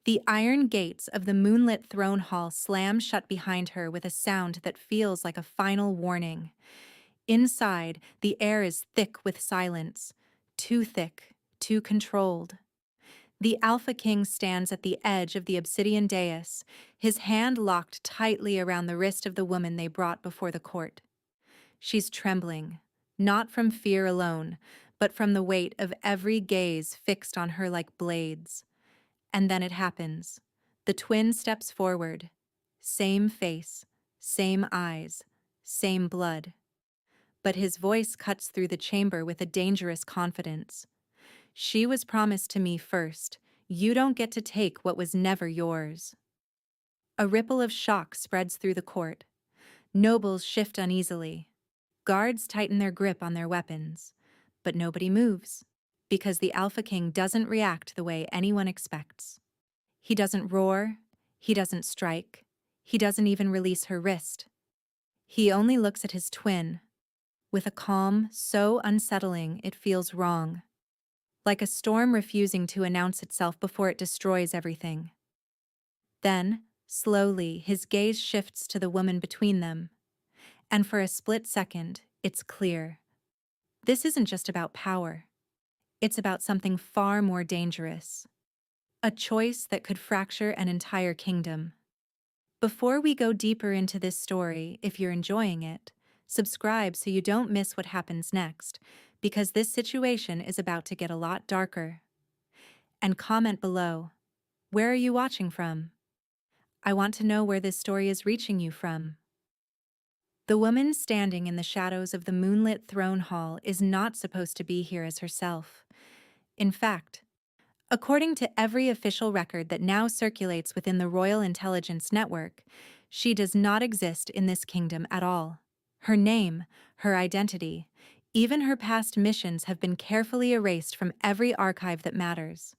The iron gates of the moonlit throne hall slam shut behind her with a sound that feels like a final warning. Inside, the air is thick with silence, too thick, too controlled. The Alpha King stands at the edge of the obsidian dais, his hand locked tightly around the wrist of the woman they brought before the court. She's trembling, not from fear alone, but from the weight of every gaze fixed on her like blades. And then it happens. The twin steps forward. Same face, same eyes, same blood. But his voice cuts through the chamber with a dangerous confidence. She was promised to me first. You don't get to take what was never yours. A ripple of shock spreads through the court. Nobles shift uneasily. Guards tighten their grip on their weapons. But nobody moves, because the Alpha King doesn't react the way anyone expects. He doesn't roar, he doesn't strike, he doesn't even release her wrist. He only looks at his twin, with a calm so unsettling it feels wrong, like a storm refusing to announce itself before it destroys everything. Then, slowly, his gaze shifts to the woman between them, and for a split second, it's clear. This isn't just about power. It's about something far more dangerous. A choice that could fracture an entire kingdom. Before we go deeper into this story, if you're enjoying it, subscribe so you don't miss what happens next, because this situation is about to get a lot darker. And comment below. Where are you watching from? I want to know where this story is reaching you from. The woman standing in the shadows of the moonlit throne hall is not supposed to be here as herself. In fact, according to every official record that now circulates within the Royal Intelligence Network, she does not exist in this kingdom at all. Her name, her identity, even her past missions have been carefully erased from every archive that matters.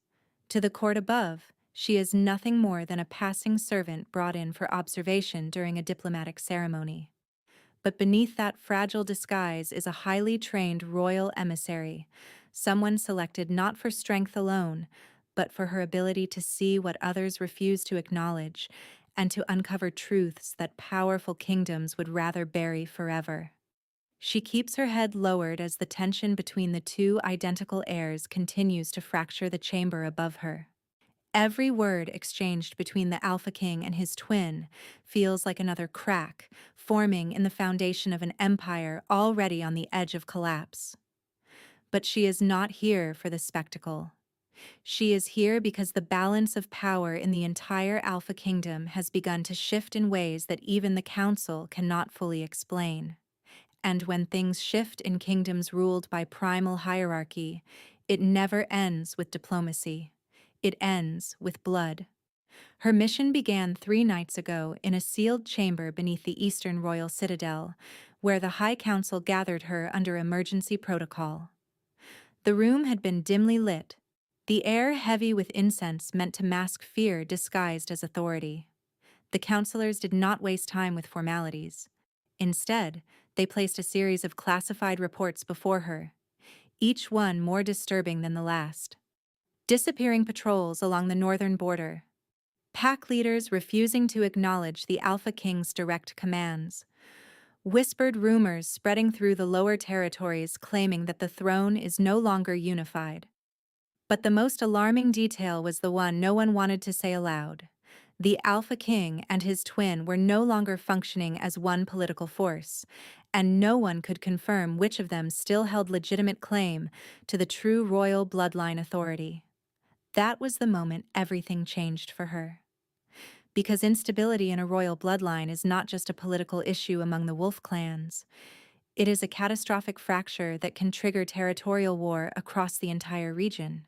To the court above, she is nothing more than a passing servant brought in for observation during a diplomatic ceremony. But beneath that fragile disguise is a highly trained royal emissary, someone selected not for strength alone, but for her ability to see what others refuse to acknowledge and to uncover truths that powerful kingdoms would rather bury forever. She keeps her head lowered as the tension between the two identical heirs continues to fracture the chamber above her. Every word exchanged between the Alpha King and his twin feels like another crack, forming in the foundation of an empire already on the edge of collapse. But she is not here for the spectacle. She is here because the balance of power in the entire Alpha Kingdom has begun to shift in ways that even the Council cannot fully explain. And when things shift in kingdoms ruled by primal hierarchy, it never ends with diplomacy. It ends with blood. Her mission began 3 nights ago in a sealed chamber beneath the Eastern Royal Citadel, where the High Council gathered her under emergency protocol. The room had been dimly lit, the air heavy with incense meant to mask fear disguised as authority. The counselors did not waste time with formalities. Instead, they placed a series of classified reports before her, each one more disturbing than the last. Disappearing patrols along the northern border. Pack leaders refusing to acknowledge the Alpha King's direct commands. Whispered rumors spreading through the lower territories claiming that the throne is no longer unified. But the most alarming detail was the one no one wanted to say aloud. The Alpha King and his twin were no longer functioning as one political force, and no one could confirm which of them still held legitimate claim to the true royal bloodline authority. That was the moment everything changed for her. Because instability in a royal bloodline is not just a political issue among the wolf clans. It is a catastrophic fracture that can trigger territorial war across the entire region.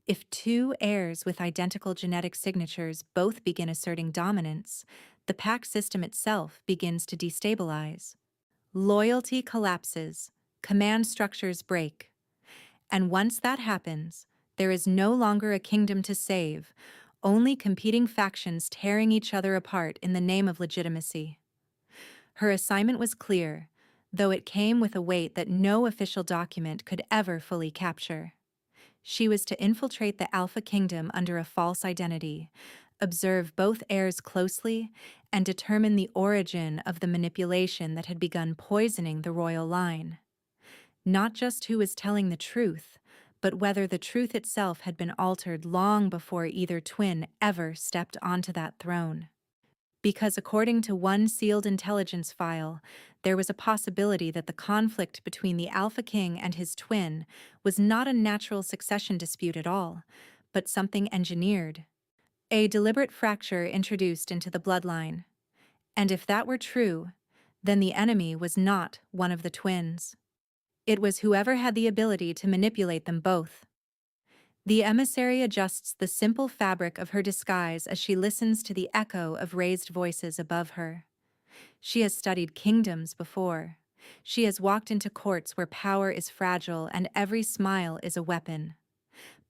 If 2 heirs with identical genetic signatures both begin asserting dominance, the pack system itself begins to destabilize. Loyalty collapses, command structures break. And once that happens, there is no longer a kingdom to save, only competing factions tearing each other apart in the name of legitimacy. Her assignment was clear, though it came with a weight that no official document could ever fully capture. She was to infiltrate the Alpha Kingdom under a false identity, observe both heirs closely, and determine the origin of the manipulation that had begun poisoning the royal line. Not just who was telling the truth, but whether the truth itself had been altered long before either twin ever stepped onto that throne. Because according to one sealed intelligence file, there was a possibility that the conflict between the Alpha King and his twin was not a natural succession dispute at all, but something engineered. A deliberate fracture introduced into the bloodline. And if that were true, then the enemy was not one of the twins. It was whoever had the ability to manipulate them both. The emissary adjusts the simple fabric of her disguise as she listens to the echo of raised voices above her. She has studied kingdoms before. She has walked into courts where power is fragile and every smile is a weapon.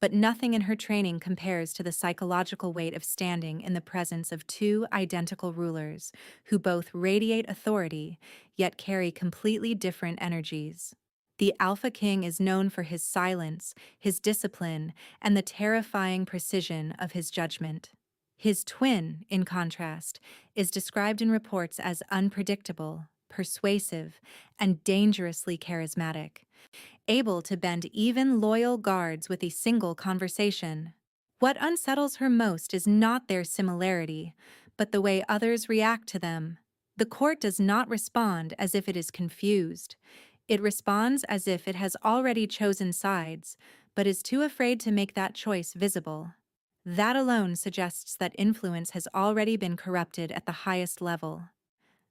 But nothing in her training compares to the psychological weight of standing in the presence of two identical rulers who both radiate authority yet carry completely different energies. The Alpha King is known for his silence, his discipline, and the terrifying precision of his judgment. His twin, in contrast, is described in reports as unpredictable, persuasive, and dangerously charismatic, able to bend even loyal guards with a single conversation. What unsettles her most is not their similarity, but the way others react to them. The court does not respond as if it is confused. It responds as if it has already chosen sides, but is too afraid to make that choice visible. That alone suggests that influence has already been corrupted at the highest level.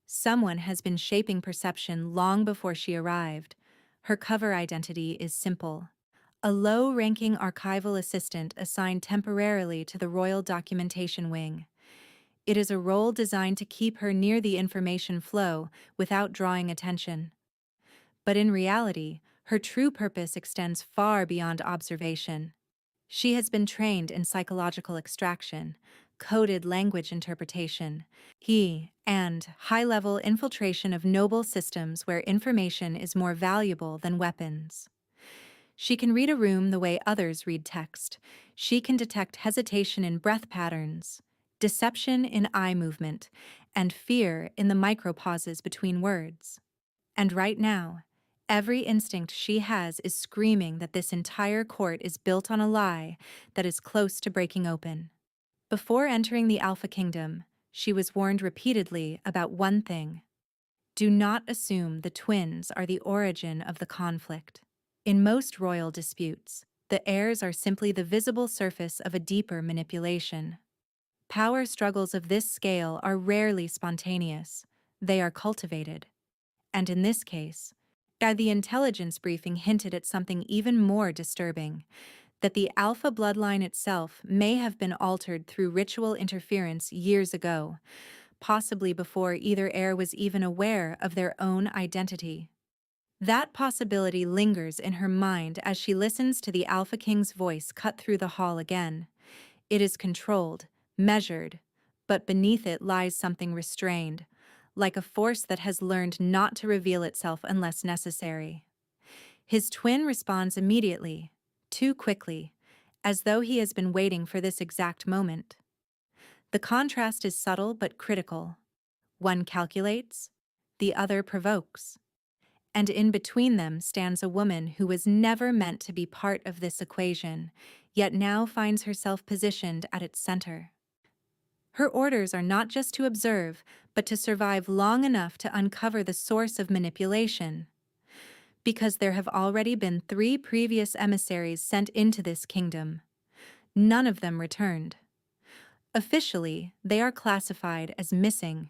Someone has been shaping perception long before she arrived. Her cover identity is simple. A low-ranking archival assistant assigned temporarily to the Royal Documentation Wing. It is a role designed to keep her near the information flow without drawing attention. But in reality, her true purpose extends far beyond observation. She has been trained in psychological extraction, coded language interpretation, and high-level infiltration of noble systems where information is more valuable than weapons. She can read a room the way others read text. She can detect hesitation in breath patterns, deception in eye movement, and fear in the micropauses between words. And right now, every instinct she has is screaming that this entire court is built on a lie that is close to breaking open. Before entering the Alpha Kingdom, she was warned repeatedly about one thing. Do not assume the twins are the origin of the conflict. In most royal disputes, the heirs are simply the visible surface of a deeper manipulation. Power struggles of this scale are rarely spontaneous. They are cultivated. And in this case, the intelligence briefing hinted at something even more disturbing, that the Alpha bloodline itself may have been altered through ritual interference years ago, possibly before either heir was even aware of their own identity. That possibility lingers in her mind as she listens to the Alpha King's voice cut through the hall again. It is controlled, measured, but beneath it lies something restrained, like a force that has learned not to reveal itself unless necessary. His twin responds immediately, too quickly, as though he has been waiting for this exact moment. The contrast is subtle but critical. One calculates, the other provokes. And in between them stands a woman who was never meant to be part of this equation, yet now finds herself positioned at its center. Her orders are not just to observe, but to survive long enough to uncover the source of manipulation. Because there have already been 3 previous emissaries sent into this kingdom. None of them returned. Officially, they are classified as missing.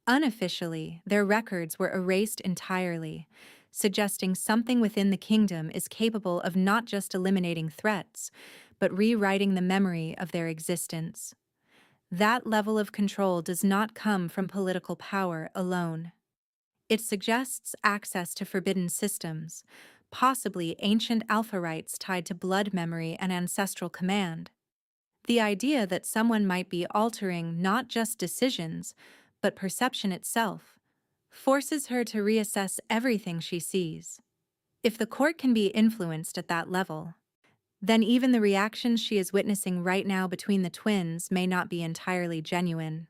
Unofficially, their records were erased entirely, suggesting something within the kingdom is capable of not just eliminating threats, but rewriting the memory of their existence. That level of control does not come from political power alone. It suggests access to forbidden systems, possibly ancient alpha rights tied to blood memory and ancestral command. The idea that someone might be altering not just decisions, but perception itself, forces her to reassess everything she sees. If the court can be influenced at that level, then even the reactions she is witnessing right now between the twins may not be entirely genuine.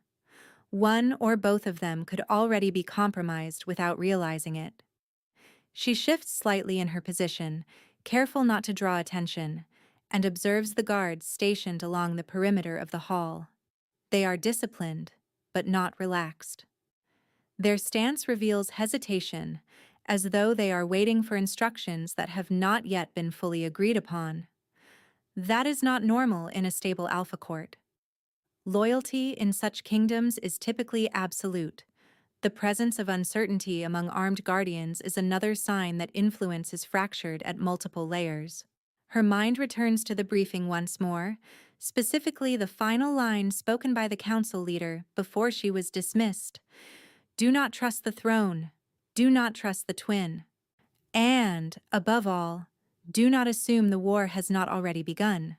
One or both of them could already be compromised without realizing it. She shifts slightly in her position, careful not to draw attention, and observes the guards stationed along the perimeter of the hall. They are disciplined, but not relaxed. Their stance reveals hesitation, as though they are waiting for instructions that have not yet been fully agreed upon. That is not normal in a stable alpha court. Loyalty in such kingdoms is typically absolute. The presence of uncertainty among armed guardians is another sign that influence is fractured at multiple layers. Her mind returns to the briefing once more, specifically the final line spoken by the council leader before she was dismissed. Do not trust the throne. Do not trust the twin. And, above all, do not assume the war has not already begun.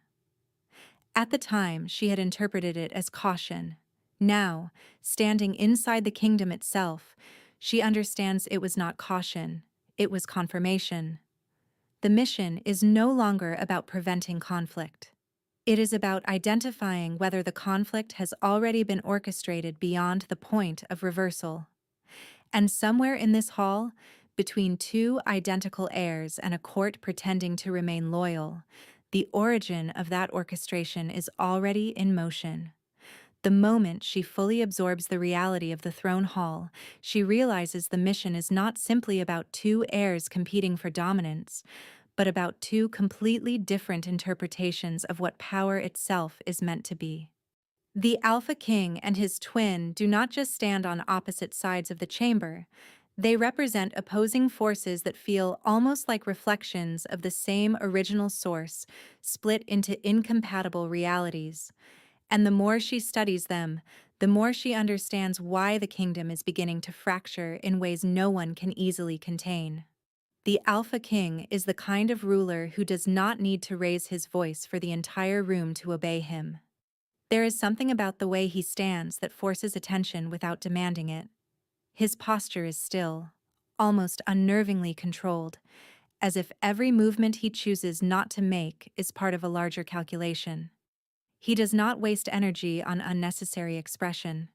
At the time, she had interpreted it as caution. Now, standing inside the kingdom itself, she understands it was not caution, it was confirmation. The mission is no longer about preventing conflict. It is about identifying whether the conflict has already been orchestrated beyond the point of reversal. And somewhere in this hall, between two identical heirs and a court pretending to remain loyal, the origin of that orchestration is already in motion. The moment she fully absorbs the reality of the throne hall, she realizes the mission is not simply about two heirs competing for dominance, but about two completely different interpretations of what power itself is meant to be. The Alpha King and his twin do not just stand on opposite sides of the chamber. They represent opposing forces that feel almost like reflections of the same original source, split into incompatible realities. And the more she studies them, the more she understands why the kingdom is beginning to fracture in ways no one can easily contain. The Alpha King is the kind of ruler who does not need to raise his voice for the entire room to obey him. There is something about the way he stands that forces attention without demanding it. His posture is still, almost unnervingly controlled, as if every movement he chooses not to make is part of a larger calculation. He does not waste energy on unnecessary expression.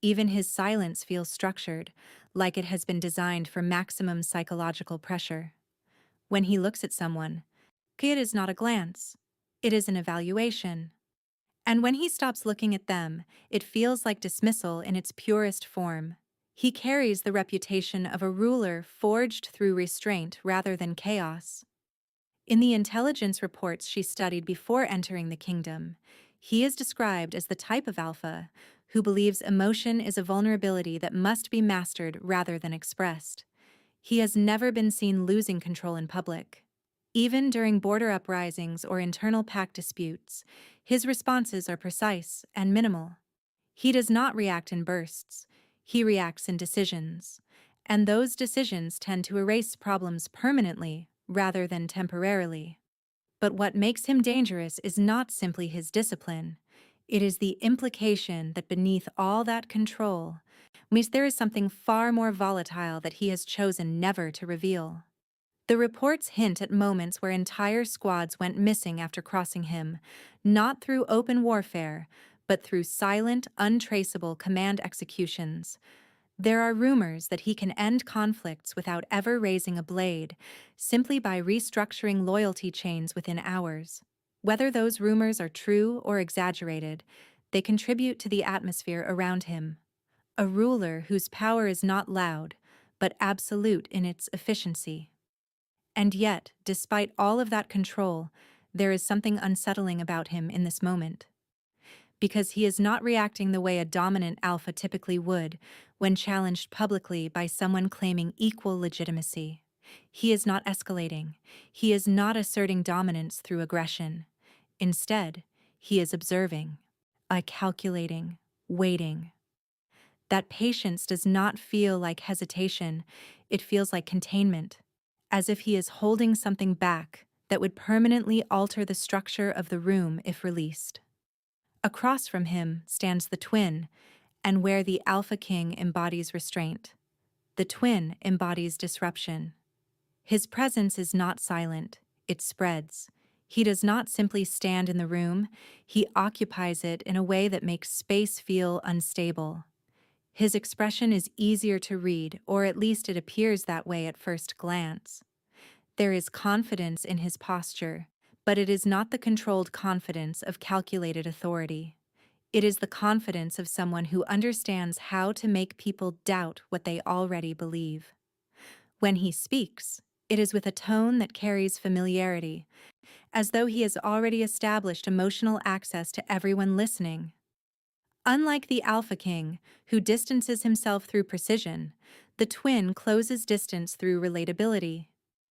Even his silence feels structured, like it has been designed for maximum psychological pressure. When he looks at someone, it is not a glance. It is an evaluation. And when he stops looking at them, it feels like dismissal in its purest form. He carries the reputation of a ruler forged through restraint rather than chaos. In the intelligence reports she studied before entering the kingdom, he is described as the type of alpha who believes emotion is a vulnerability that must be mastered rather than expressed. He has never been seen losing control in public. Even during border uprisings or internal pact disputes, his responses are precise and minimal. He does not react in bursts. He reacts in decisions. And those decisions tend to erase problems permanently rather than temporarily. But what makes him dangerous is not simply his discipline. It is the implication that beneath all that control, means there is something far more volatile that he has chosen never to reveal. The reports hint at moments where entire squads went missing after crossing him, not through open warfare, but through silent, untraceable command executions. There are rumors that he can end conflicts without ever raising a blade, simply by restructuring loyalty chains within hours. Whether those rumors are true or exaggerated, they contribute to the atmosphere around him. A ruler whose power is not loud, but absolute in its efficiency. And yet, despite all of that control, there is something unsettling about him in this moment. Because he is not reacting the way a dominant alpha typically would when challenged publicly by someone claiming equal legitimacy. He is not escalating. He is not asserting dominance through aggression. Instead, he is observing, calculating, waiting. That patience does not feel like hesitation, it feels like containment, as if he is holding something back that would permanently alter the structure of the room if released. Across from him stands the twin, and where the Alpha King embodies restraint, the twin embodies disruption. His presence is not silent, it spreads. He does not simply stand in the room, he occupies it in a way that makes space feel unstable. His expression is easier to read, or at least it appears that way at first glance. There is confidence in his posture, but it is not the controlled confidence of calculated authority. It is the confidence of someone who understands how to make people doubt what they already believe. When he speaks, it is with a tone that carries familiarity, as though he has already established emotional access to everyone listening. Unlike the Alpha King, who distances himself through precision, the twin closes distance through relatability.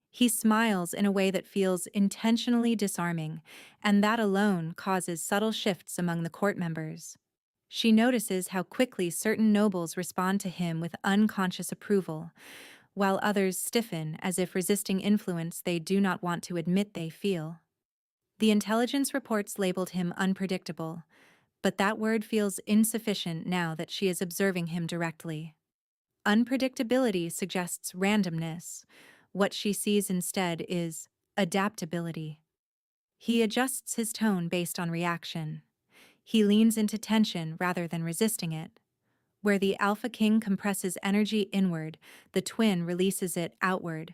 He smiles in a way that feels intentionally disarming, and that alone causes subtle shifts among the court members. She notices how quickly certain nobles respond to him with unconscious approval, while others stiffen as if resisting influence they do not want to admit they feel. The intelligence reports labeled him unpredictable, but that word feels insufficient now that she is observing him directly. Unpredictability suggests randomness. What she sees instead is adaptability. He adjusts his tone based on reaction. He leans into tension rather than resisting it. Where the Alpha King compresses energy inward, the twin releases it outward,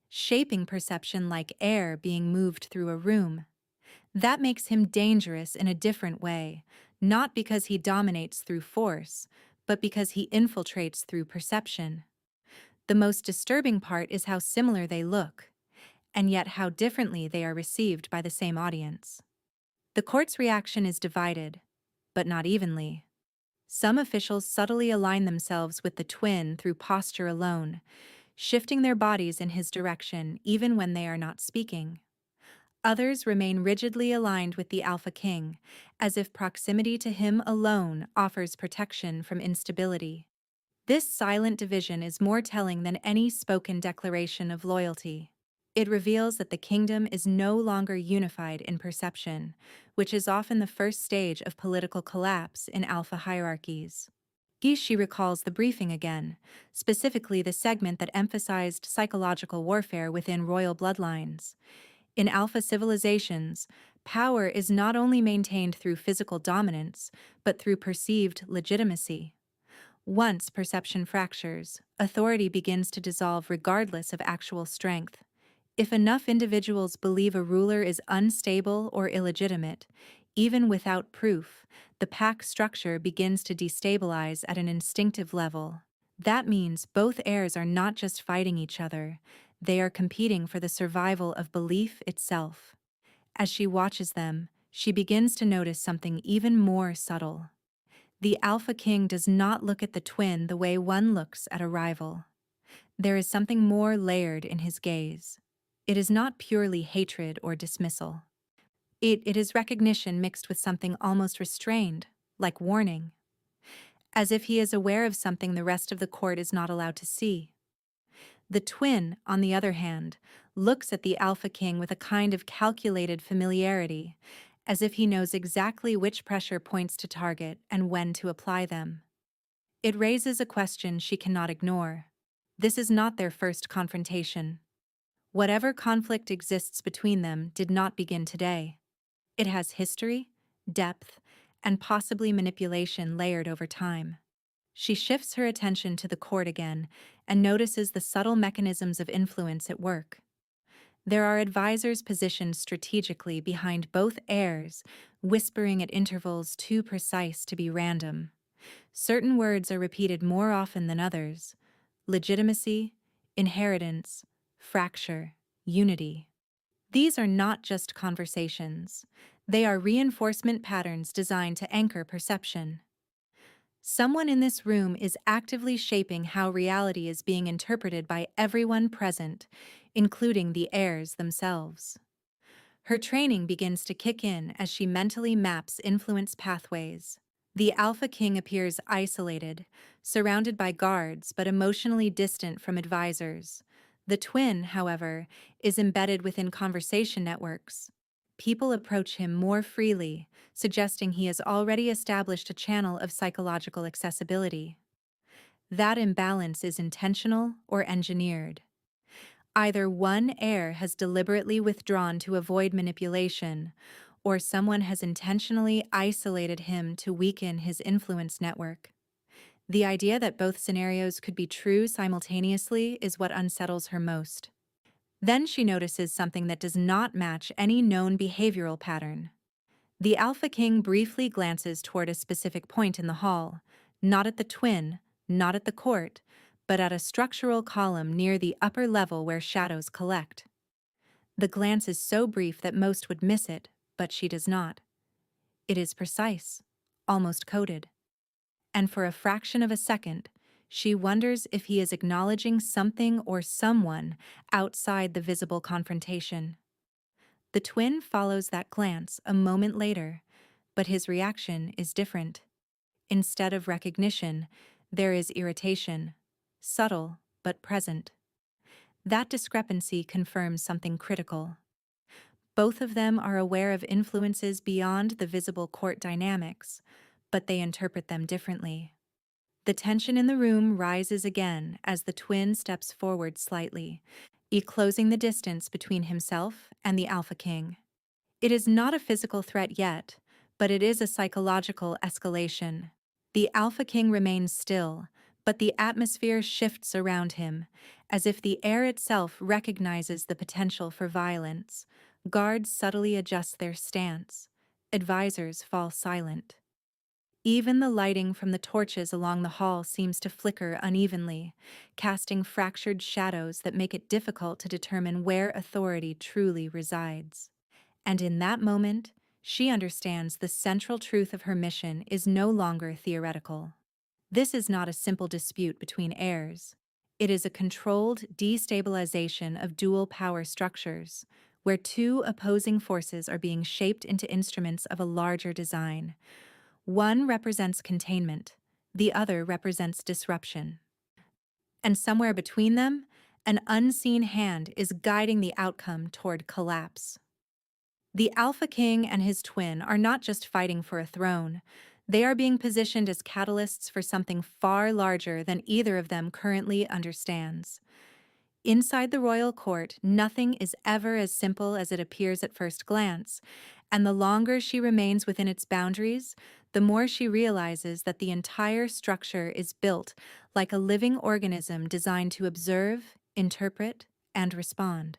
shaping perception like air being moved through a room. That makes him dangerous in a different way, not because he dominates through force, but because he infiltrates through perception. The most disturbing part is how similar they look, and yet how differently they are received by the same audience. The court's reaction is divided, but not evenly. Some officials subtly align themselves with the twin through posture alone, shifting their bodies in his direction even when they are not speaking. Others remain rigidly aligned with the Alpha King, as if proximity to him alone offers protection from instability. This silent division is more telling than any spoken declaration of loyalty. It reveals that the kingdom is no longer unified in perception, which is often the first stage of political collapse in alpha hierarchies. Gishi recalls the briefing again, specifically the segment that emphasized psychological warfare within royal bloodlines. In alpha civilizations, power is not only maintained through physical dominance, but through perceived legitimacy. Once perception fractures, authority begins to dissolve regardless of actual strength. If enough individuals believe a ruler is unstable or illegitimate, even without proof, the pack structure begins to destabilize at an instinctive level. That means both heirs are not just fighting each other, they are competing for the survival of belief itself. As she watches them, she begins to notice something even more subtle. The Alpha King does not look at the twin the way one looks at a rival. There is something more layered in his gaze. It is not purely hatred or dismissal. It is recognition mixed with something almost restrained, like warning, as if he is aware of something the rest of the court is not allowed to see. The twin, on the other hand, looks at the Alpha King with a kind of calculated familiarity, as if he knows exactly which pressure points to target and when to apply them. It raises a question she cannot ignore. This is not their first confrontation. Whatever conflict exists between them did not begin today. It has history, depth, and possibly manipulation layered over time. She shifts her attention to the court again and notices the subtle mechanisms of influence at work. There are advisors positioned strategically behind both heirs, whispering at intervals too precise to be random. Certain words are repeated more often than others: legitimacy, inheritance, fracture, unity. These are not just conversations. They are reinforcement patterns designed to anchor perception. Someone in this room is actively shaping how reality is being interpreted by everyone present, including the heirs themselves. Her training begins to kick in as she mentally maps influence pathways. The Alpha King appears isolated, surrounded by guards but emotionally distant from advisors. The twin, however, is embedded within conversation networks. People approach him more freely, suggesting he has already established a channel of psychological accessibility. That imbalance is intentional or engineered. Either one heir has deliberately withdrawn to avoid manipulation, or someone has intentionally isolated him to weaken his influence network. The idea that both scenarios could be true simultaneously is what unsettles her most. Then she notices something that does not match any known behavioral pattern. The Alpha King briefly glances toward a specific point in the hall, not at the twin, not at the court, but at a structural column near the upper level where shadows collect. The glance is so brief that most would miss it, but she does not. It is precise, almost coded. And for a fraction of a second, she wonders if he is acknowledging something or someone outside the visible confrontation. The twin follows that glance a moment later, but his reaction is different. Instead of recognition, there is irritation, subtle but present. That discrepancy confirms something critical. Both of them are aware of influences beyond the visible court dynamics, but they interpret them differently. The tension in the room rises again as the twin steps forward slightly, closing the distance between himself and the Alpha King. It is not a physical threat yet, but it is a psychological escalation. The Alpha King remains still, but the atmosphere shifts around him, as if the air itself recognizes the potential for violence. Guards subtly adjust their stance. Advisors fall silent. Even the lighting from the torches along the hall seems to flicker unevenly, casting fractured shadows that make it difficult to determine where authority truly resides. And in that moment, she understands the central truth of her mission is no longer theoretical. This is not a simple dispute between heirs. It is a controlled destabilization of dual power structures, where two opposing forces are being shaped into instruments of a larger design. One represents containment, the other represents disruption. And somewhere between them, an unseen hand is guiding the outcome toward collapse. The Alpha King and his twin are not just fighting for a throne, they are being positioned as catalysts for something far larger than either of them currently understands. Inside the royal court, nothing is ever as simple as it appears at first glance, and the longer she remains within its boundaries, the more she realizes that the entire structure is built like a living organism designed to observe, interpret, and respond.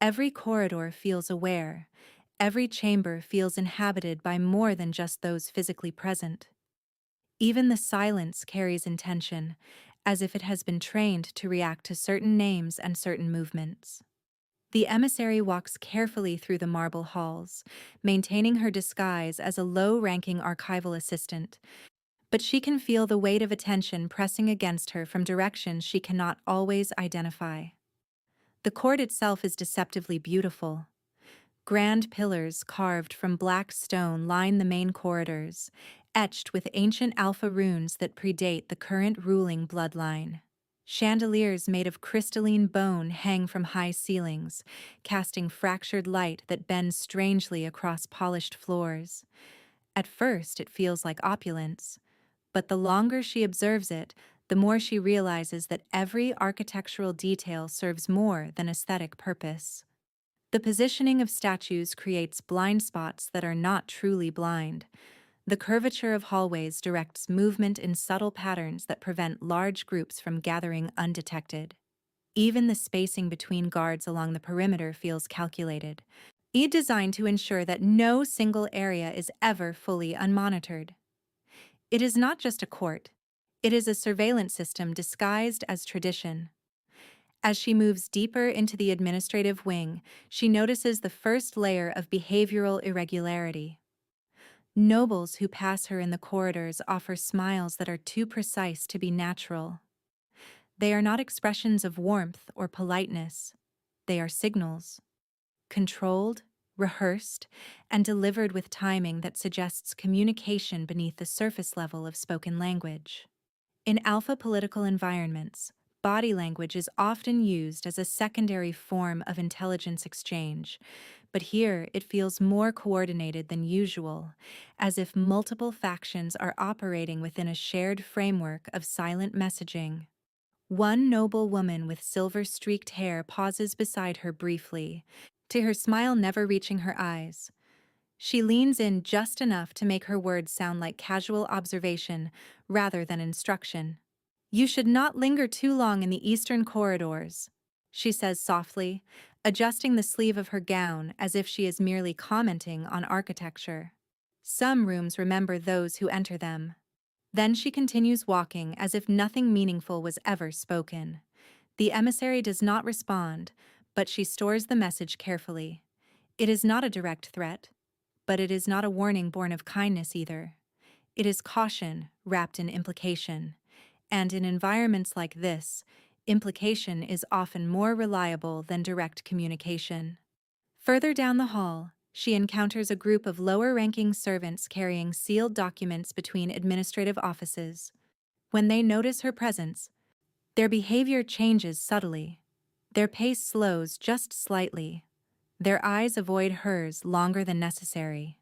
Every corridor feels aware. Every chamber feels inhabited by more than just those physically present. Even the silence carries intention, as if it has been trained to react to certain names and certain movements. The emissary walks carefully through the marble halls, maintaining her disguise as a low-ranking archival assistant, but she can feel the weight of attention pressing against her from directions she cannot always identify. The court itself is deceptively beautiful. Grand pillars carved from black stone line the main corridors, etched with ancient alpha runes that predate the current ruling bloodline. Chandeliers made of crystalline bone hang from high ceilings, casting fractured light that bends strangely across polished floors. At first, it feels like opulence, but the longer she observes it, the more she realizes that every architectural detail serves more than aesthetic purpose. The positioning of statues creates blind spots that are not truly blind. The curvature of hallways directs movement in subtle patterns that prevent large groups from gathering undetected. Even the spacing between guards along the perimeter feels calculated, designed to ensure that no single area is ever fully unmonitored. It is not just a court. It is a surveillance system disguised as tradition. As she moves deeper into the administrative wing, she notices the first layer of behavioral irregularity. Nobles who pass her in the corridors offer smiles that are too precise to be natural. They are not expressions of warmth or politeness. They are signals. Controlled, rehearsed, and delivered with timing that suggests communication beneath the surface level of spoken language. In alpha political environments, body language is often used as a secondary form of intelligence exchange, but here it feels more coordinated than usual, as if multiple factions are operating within a shared framework of silent messaging. One noble woman with silver-streaked hair pauses beside her briefly, to her smile never reaching her eyes. She leans in just enough to make her words sound like casual observation rather than instruction. "You should not linger too long in the eastern corridors," she says softly, adjusting the sleeve of her gown as if she is merely commenting on architecture. "Some rooms remember those who enter them." Then she continues walking as if nothing meaningful was ever spoken. The emissary does not respond, but she stores the message carefully. It is not a direct threat, but it is not a warning born of kindness either. It is caution wrapped in implication. And in environments like this, implication is often more reliable than direct communication. Further down the hall, she encounters a group of lower-ranking servants carrying sealed documents between administrative offices. When they notice her presence, their behavior changes subtly. Their pace slows just slightly. Their eyes avoid hers longer than necessary.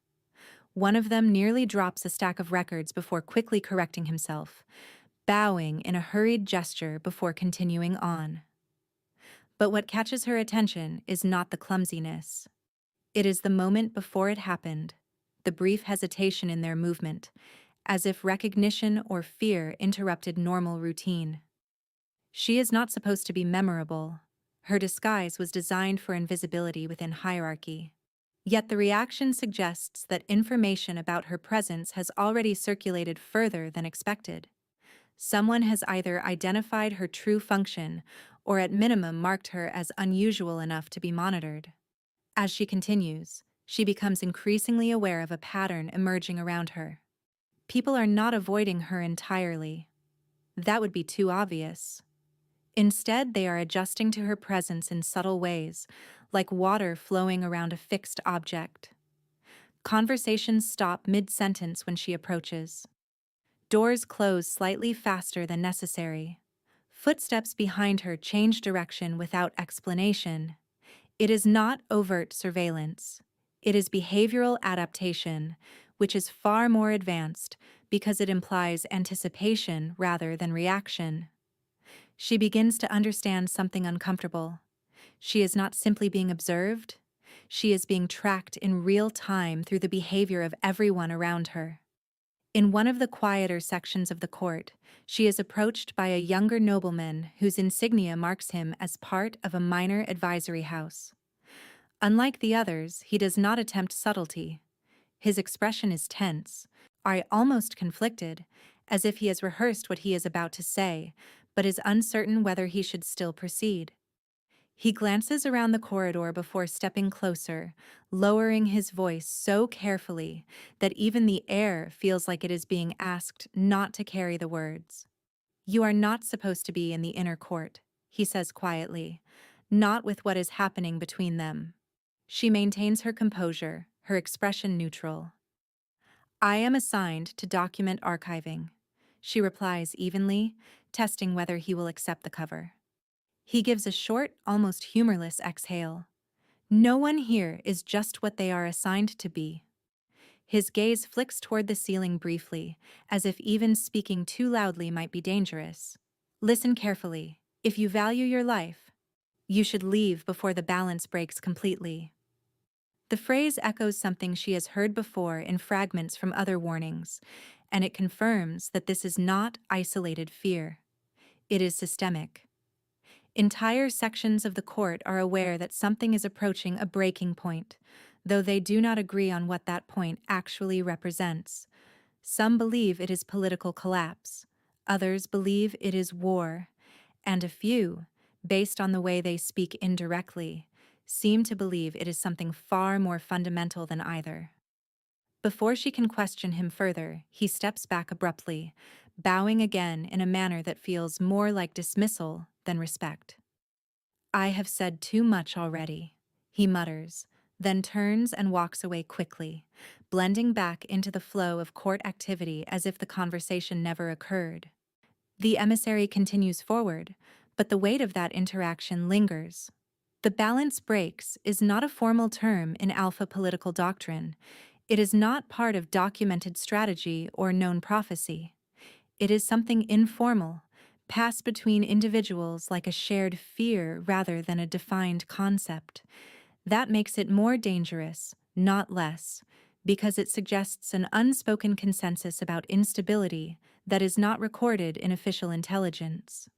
One of them nearly drops a stack of records before quickly correcting himself, bowing in a hurried gesture before continuing on. But what catches her attention is not the clumsiness. It is the moment before it happened, the brief hesitation in their movement, as if recognition or fear interrupted normal routine. She is not supposed to be memorable. Her disguise was designed for invisibility within hierarchy. Yet the reaction suggests that information about her presence has already circulated further than expected. Someone has either identified her true function or at minimum marked her as unusual enough to be monitored. As she continues, she becomes increasingly aware of a pattern emerging around her. People are not avoiding her entirely. That would be too obvious. Instead, they are adjusting to her presence in subtle ways, like water flowing around a fixed object. Conversations stop mid-sentence when she approaches. Doors close slightly faster than necessary. Footsteps behind her change direction without explanation. It is not overt surveillance. It is behavioral adaptation, which is far more advanced because it implies anticipation rather than reaction. She begins to understand something uncomfortable. She is not simply being observed. She is being tracked in real time through the behavior of everyone around her. In one of the quieter sections of the court, she is approached by a younger nobleman whose insignia marks him as part of a minor advisory house. Unlike the others, he does not attempt subtlety. His expression is tense, almost conflicted, as if he has rehearsed what he is about to say, but is uncertain whether he should still proceed. He glances around the corridor before stepping closer, lowering his voice so carefully that even the air feels like it is being asked not to carry the words. "You are not supposed to be in the inner court," he says quietly, "not with what is happening between them." She maintains her composure, her expression neutral. "I am assigned to document archiving," she replies evenly, testing whether he will accept the cover. He gives a short, almost humorless exhale. No one here is just what they are assigned to be. His gaze flicks toward the ceiling briefly, as if even speaking too loudly might be dangerous. "Listen carefully. If you value your life, you should leave before the balance breaks completely." The phrase echoes something she has heard before in fragments from other warnings, and it confirms that this is not isolated fear. It is systemic. Entire sections of the court are aware that something is approaching a breaking point, though they do not agree on what that point actually represents. Some believe it is political collapse, others believe it is war, and a few, based on the way they speak indirectly, seem to believe it is something far more fundamental than either. Before she can question him further, he steps back abruptly, bowing again in a manner that feels more like dismissal than respect. "I have said too much already," he mutters, then turns and walks away quickly, blending back into the flow of court activity as if the conversation never occurred. The emissary continues forward, but the weight of that interaction lingers. The balance breaks is not a formal term in alpha political doctrine. It is not part of documented strategy or known prophecy. It is something informal, pass between individuals like a shared fear rather than a defined concept. That makes it more dangerous, not less, because it suggests an unspoken consensus about instability that is not recorded in official intelligence.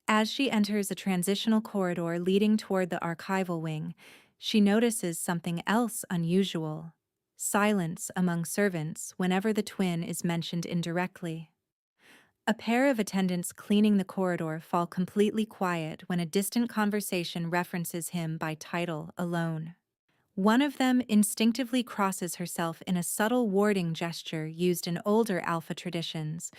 As she enters a transitional corridor leading toward the archival wing, she notices something else unusual: silence among servants whenever the twin is mentioned indirectly. A pair of attendants cleaning the corridor fall completely quiet when a distant conversation references him by title alone. One of them instinctively crosses herself in a subtle warding gesture used in older Alpha traditions,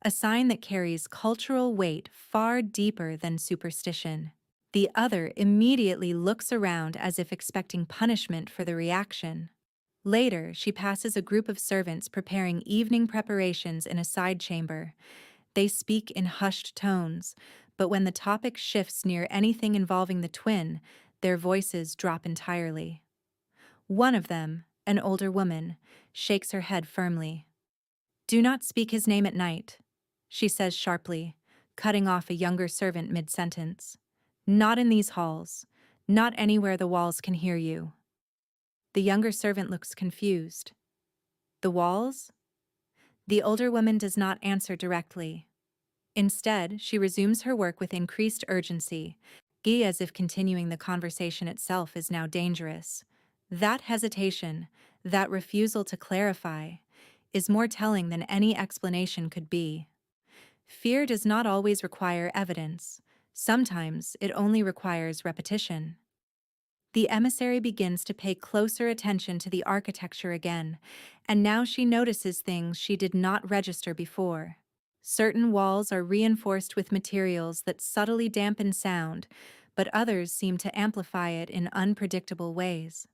a sign that carries cultural weight far deeper than superstition. The other immediately looks around as if expecting punishment for the reaction. Later, she passes a group of servants preparing evening preparations in a side chamber. They speak in hushed tones, but when the topic shifts near anything involving the twin, their voices drop entirely. One of them, an older woman, shakes her head firmly. "Do not speak his name at night," she says sharply, cutting off a younger servant mid-sentence. "Not in these halls. Not anywhere the walls can hear you." The younger servant looks confused. "The walls?" The older woman does not answer directly. Instead, she resumes her work with increased urgency, as if continuing the conversation itself is now dangerous. That hesitation, that refusal to clarify, is more telling than any explanation could be. Fear does not always require evidence. Sometimes it only requires repetition. The emissary begins to pay closer attention to the architecture again, and now she notices things she did not register before. Certain walls are reinforced with materials that subtly dampen sound, but others seem to amplify it in unpredictable ways.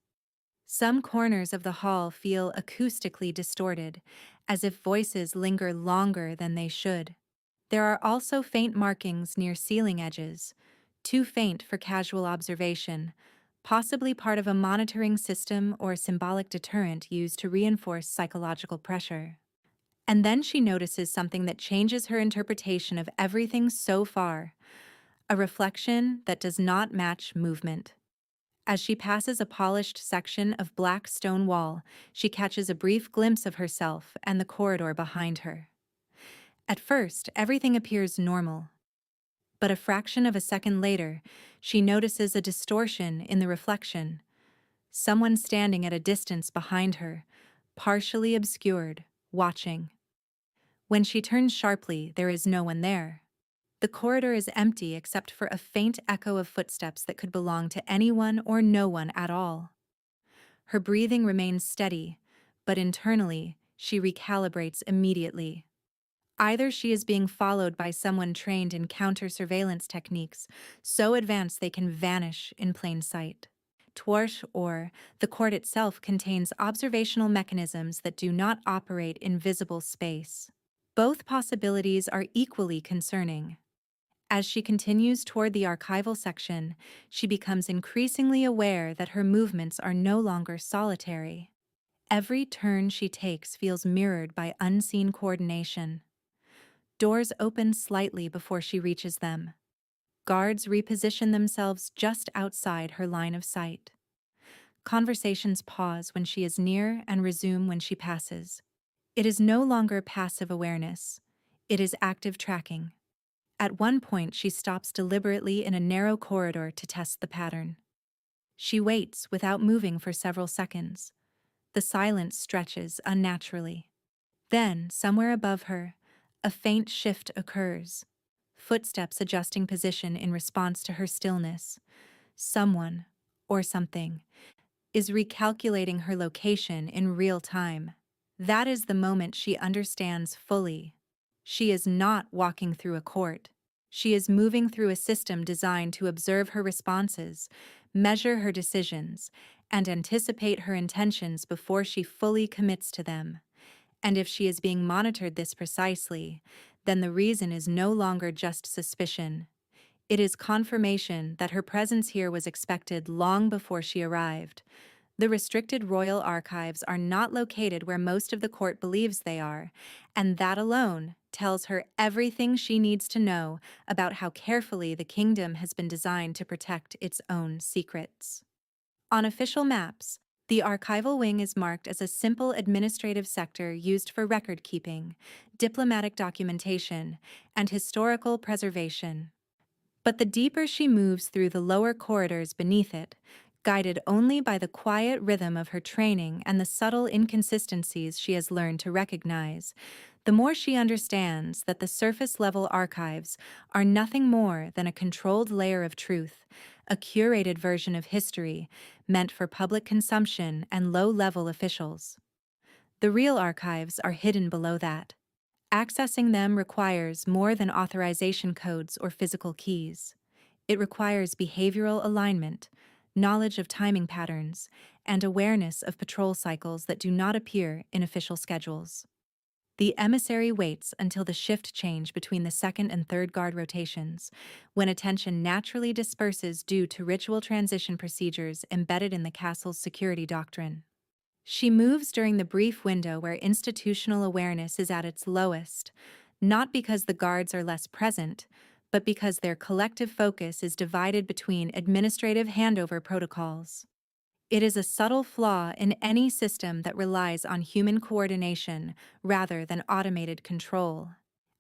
Some corners of the hall feel acoustically distorted, as if voices linger longer than they should. There are also faint markings near ceiling edges, too faint for casual observation, possibly part of a monitoring system or symbolic deterrent used to reinforce psychological pressure. And then she notices something that changes her interpretation of everything so far: a reflection that does not match movement. As she passes a polished section of black stone wall, she catches a brief glimpse of herself and the corridor behind her. At first, everything appears normal. But a fraction of a second later, she notices a distortion in the reflection. Someone standing at a distance behind her, partially obscured, watching. When she turns sharply, there is no one there. The corridor is empty except for a faint echo of footsteps that could belong to anyone or no one at all. Her breathing remains steady, but internally, she recalibrates immediately. Either she is being followed by someone trained in counter-surveillance techniques so advanced they can vanish in plain sight. Or the court itself contains observational mechanisms that do not operate in visible space. Both possibilities are equally concerning. As she continues toward the archival section, she becomes increasingly aware that her movements are no longer solitary. Every turn she takes feels mirrored by unseen coordination. Doors open slightly before she reaches them. Guards reposition themselves just outside her line of sight. Conversations pause when she is near and resume when she passes. It is no longer passive awareness. It is active tracking. At one point, she stops deliberately in a narrow corridor to test the pattern. She waits without moving for several seconds. The silence stretches unnaturally. Then, somewhere above her, a faint shift occurs. Footsteps adjusting position in response to her stillness. Someone, or something, is recalculating her location in real time. That is the moment she understands fully. She is not walking through a court. She is moving through a system designed to observe her responses, measure her decisions, and anticipate her intentions before she fully commits to them. And if she is being monitored this precisely, then the reason is no longer just suspicion. It is confirmation that her presence here was expected long before she arrived. The restricted royal archives are not located where most of the court believes they are, and that alone tells her everything she needs to know about how carefully the kingdom has been designed to protect its own secrets. On official maps, the archival wing is marked as a simple administrative sector used for record keeping, diplomatic documentation, and historical preservation. But the deeper she moves through the lower corridors beneath it, guided only by the quiet rhythm of her training and the subtle inconsistencies she has learned to recognize, the more she understands that the surface level archives are nothing more than a controlled layer of truth, a curated version of history meant for public consumption and low level officials. The real archives are hidden below that. Accessing them requires more than authorization codes or physical keys. It requires behavioral alignment, knowledge of timing patterns, and awareness of patrol cycles that do not appear in official schedules. The emissary waits until the shift change between the second and third guard rotations, when attention naturally disperses due to ritual transition procedures embedded in the castle's security doctrine. She moves during the brief window where institutional awareness is at its lowest, not because the guards are less present, but because their collective focus is divided between administrative handover protocols. It is a subtle flaw in any system that relies on human coordination rather than automated control.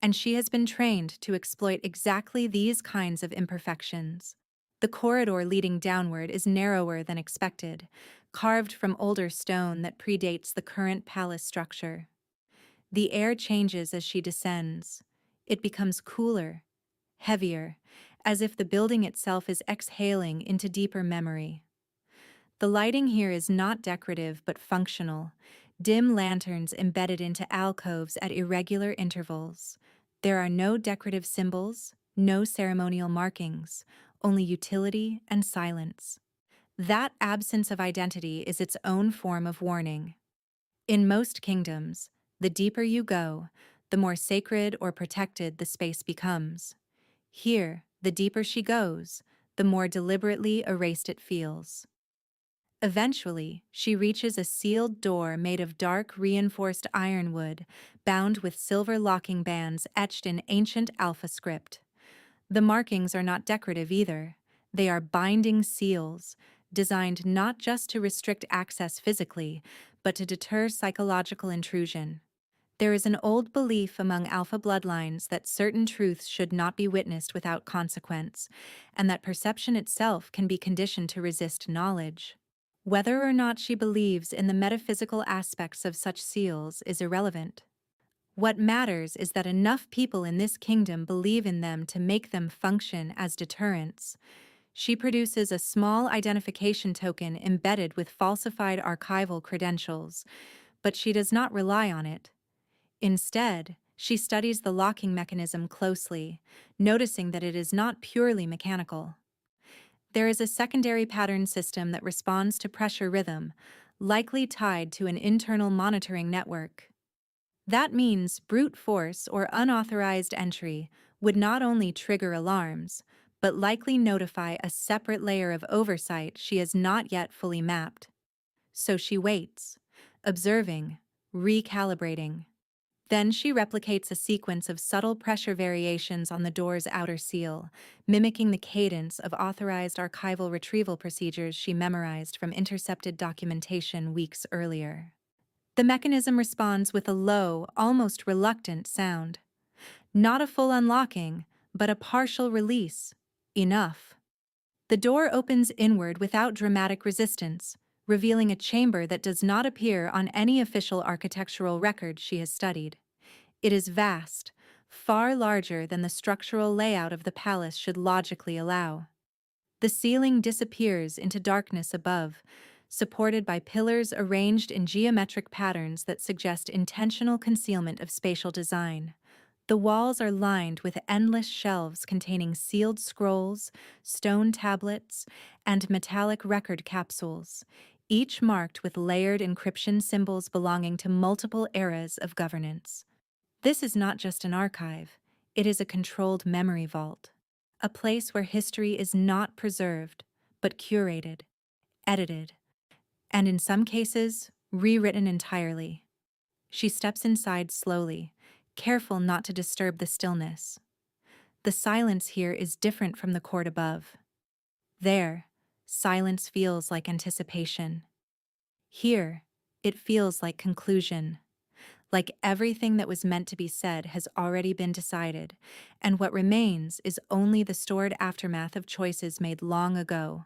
And she has been trained to exploit exactly these kinds of imperfections. The corridor leading downward is narrower than expected, carved from older stone that predates the current palace structure. The air changes as she descends. It becomes cooler, heavier, as if the building itself is exhaling into deeper memory. The lighting here is not decorative but functional, dim lanterns embedded into alcoves at irregular intervals. There are no decorative symbols, no ceremonial markings, only utility and silence. That absence of identity is its own form of warning. In most kingdoms, the deeper you go, the more sacred or protected the space becomes. Here, the deeper she goes, the more deliberately erased it feels. Eventually, she reaches a sealed door made of dark reinforced ironwood, bound with silver locking bands etched in ancient alpha script. The markings are not decorative either. They are binding seals, designed not just to restrict access physically, but to deter psychological intrusion. There is an old belief among alpha bloodlines that certain truths should not be witnessed without consequence, and that perception itself can be conditioned to resist knowledge. Whether or not she believes in the metaphysical aspects of such seals is irrelevant. What matters is that enough people in this kingdom believe in them to make them function as deterrents. She produces a small identification token embedded with falsified archival credentials, but she does not rely on it. Instead, she studies the locking mechanism closely, noticing that it is not purely mechanical. There is a secondary pattern system that responds to pressure rhythm, likely tied to an internal monitoring network. That means brute force or unauthorized entry would not only trigger alarms, but likely notify a separate layer of oversight she has not yet fully mapped. So she waits, observing, recalibrating. Then she replicates a sequence of subtle pressure variations on the door's outer seal, mimicking the cadence of authorized archival retrieval procedures she memorized from intercepted documentation weeks earlier. The mechanism responds with a low, almost reluctant sound. Not a full unlocking, but a partial release. Enough. The door opens inward without dramatic resistance, revealing a chamber that does not appear on any official architectural record she has studied. It is vast, far larger than the structural layout of the palace should logically allow. The ceiling disappears into darkness above, supported by pillars arranged in geometric patterns that suggest intentional concealment of spatial design. The walls are lined with endless shelves containing sealed scrolls, stone tablets, and metallic record capsules, each marked with layered encryption symbols belonging to multiple eras of governance. This is not just an archive, it is a controlled memory vault, a place where history is not preserved, but curated, edited, and in some cases, rewritten entirely. She steps inside slowly, careful not to disturb the stillness. The silence here is different from the court above. There, silence feels like anticipation. Here, it feels like conclusion, like everything that was meant to be said has already been decided, and what remains is only the stored aftermath of choices made long ago.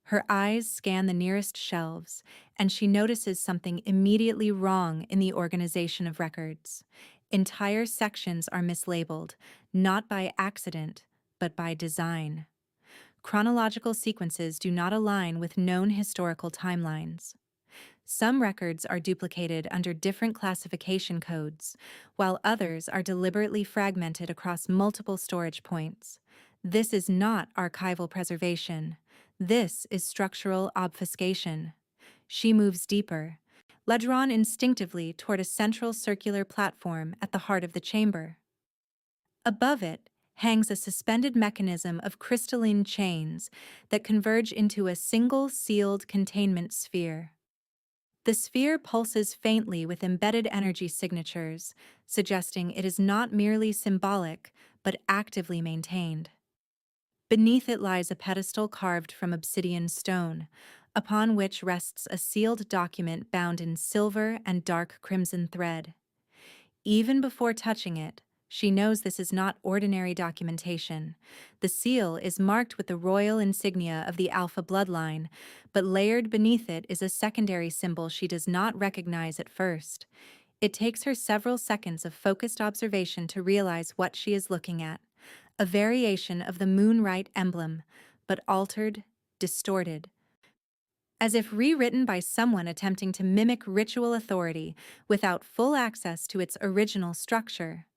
Her eyes scan the nearest shelves, and she notices something immediately wrong in the organization of records. Entire sections are mislabeled, not by accident, but by design. Chronological sequences do not align with known historical timelines. Some records are duplicated under different classification codes, while others are deliberately fragmented across multiple storage points. This is not archival preservation. This is structural obfuscation. She moves deeper, led drawn instinctively toward a central circular platform at the heart of the chamber. Above it hangs a suspended mechanism of crystalline chains that converge into a single sealed containment sphere. The sphere pulses faintly with embedded energy signatures, suggesting it is not merely symbolic, but actively maintained. Beneath it lies a pedestal carved from obsidian stone, upon which rests a sealed document bound in silver and dark crimson thread. Even before touching it, she knows this is not ordinary documentation. The seal is marked with the royal insignia of the Alpha bloodline, but layered beneath it is a secondary symbol she does not recognize at first. It takes her several seconds of focused observation to realize what she is looking at: a variation of the Moonrite emblem, but altered, distorted, as if rewritten by someone attempting to mimic ritual authority without full access to its original structure.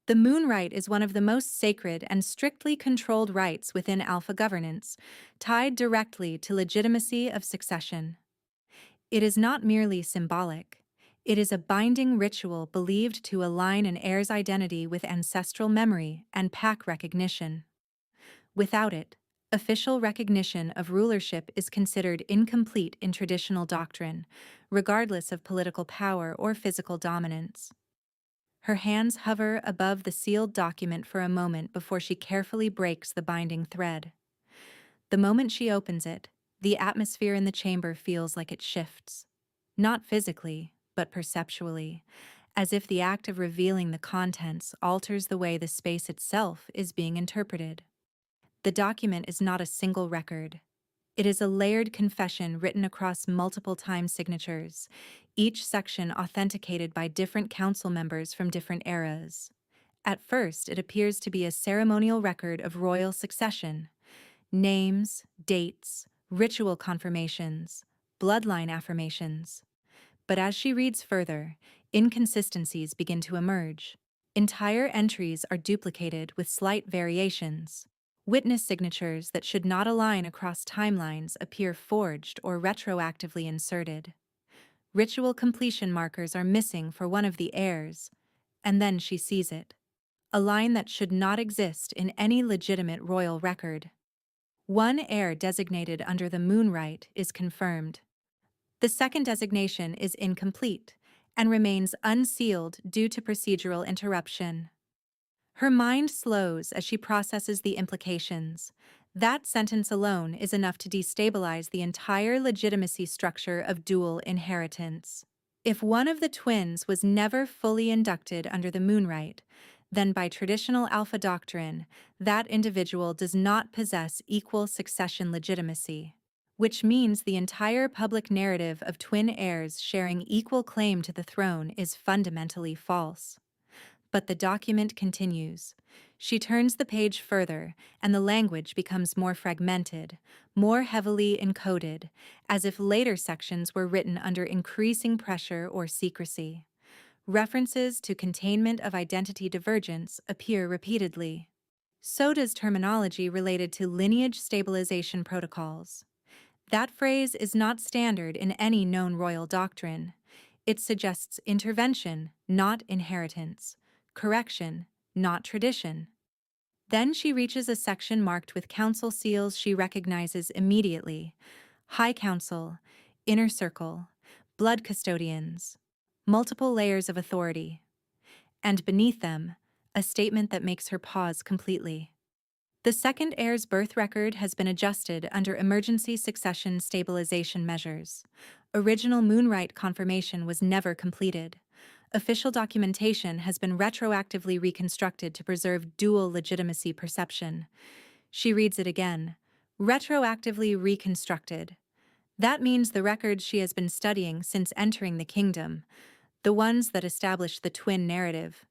The Moonrite is one of the most sacred and strictly controlled rites within Alpha governance, tied directly to legitimacy of succession. It is not merely symbolic. It is a binding ritual believed to align an heir's identity with ancestral memory and pack recognition. Without it, official recognition of rulership is considered incomplete in traditional doctrine, regardless of political power or physical dominance. Her hands hover above the sealed document for a moment before she carefully breaks the binding thread. The moment she opens it, the atmosphere in the chamber feels like it shifts. Not physically, but perceptually, as if the act of revealing the contents alters the way the space itself is being interpreted. The document is not a single record. It is a layered confession written across multiple time signatures, each section authenticated by different council members from different eras. At first, it appears to be a ceremonial record of royal succession: names, dates, ritual confirmations, bloodline affirmations. But as she reads further, inconsistencies begin to emerge. Entire entries are duplicated with slight variations. Witness signatures that should not align across timelines appear forged or retroactively inserted. Ritual completion markers are missing for one of the heirs, and then she sees it: a line that should not exist in any legitimate royal record. One heir designated under the Moonrite is confirmed. The second designation is incomplete and remains unsealed due to procedural interruption. Her mind slows as she processes the implications. That sentence alone is enough to destabilize the entire legitimacy structure of dual inheritance. If one of the twins was never fully inducted under the Moonrite, then by traditional Alpha doctrine, that individual does not possess equal succession legitimacy, which means the entire public narrative of twin heirs sharing equal claim to the throne is fundamentally false. But the document continues. She turns the page further, and the language becomes more fragmented, more heavily encoded, as if later sections were written under increasing pressure or secrecy. References to containment of identity divergence appear repeatedly. So does terminology related to lineage stabilization protocols. That phrase is not standard in any known royal doctrine. It suggests intervention, not inheritance; correction, not tradition. Then she reaches a section marked with council seals she recognizes immediately. High Council, inner circle, blood custodians, multiple layers of authority, and beneath them, a statement that makes her pause completely. The second heir's birth record has been adjusted under emergency succession stabilization measures. Original Moonright confirmation was never completed. Official documentation has been retroactively reconstructed to preserve dual legitimacy perception. She reads it again. Retroactively reconstructed. That means the records she has been studying since entering the kingdom, the ones that establish the twin narrative,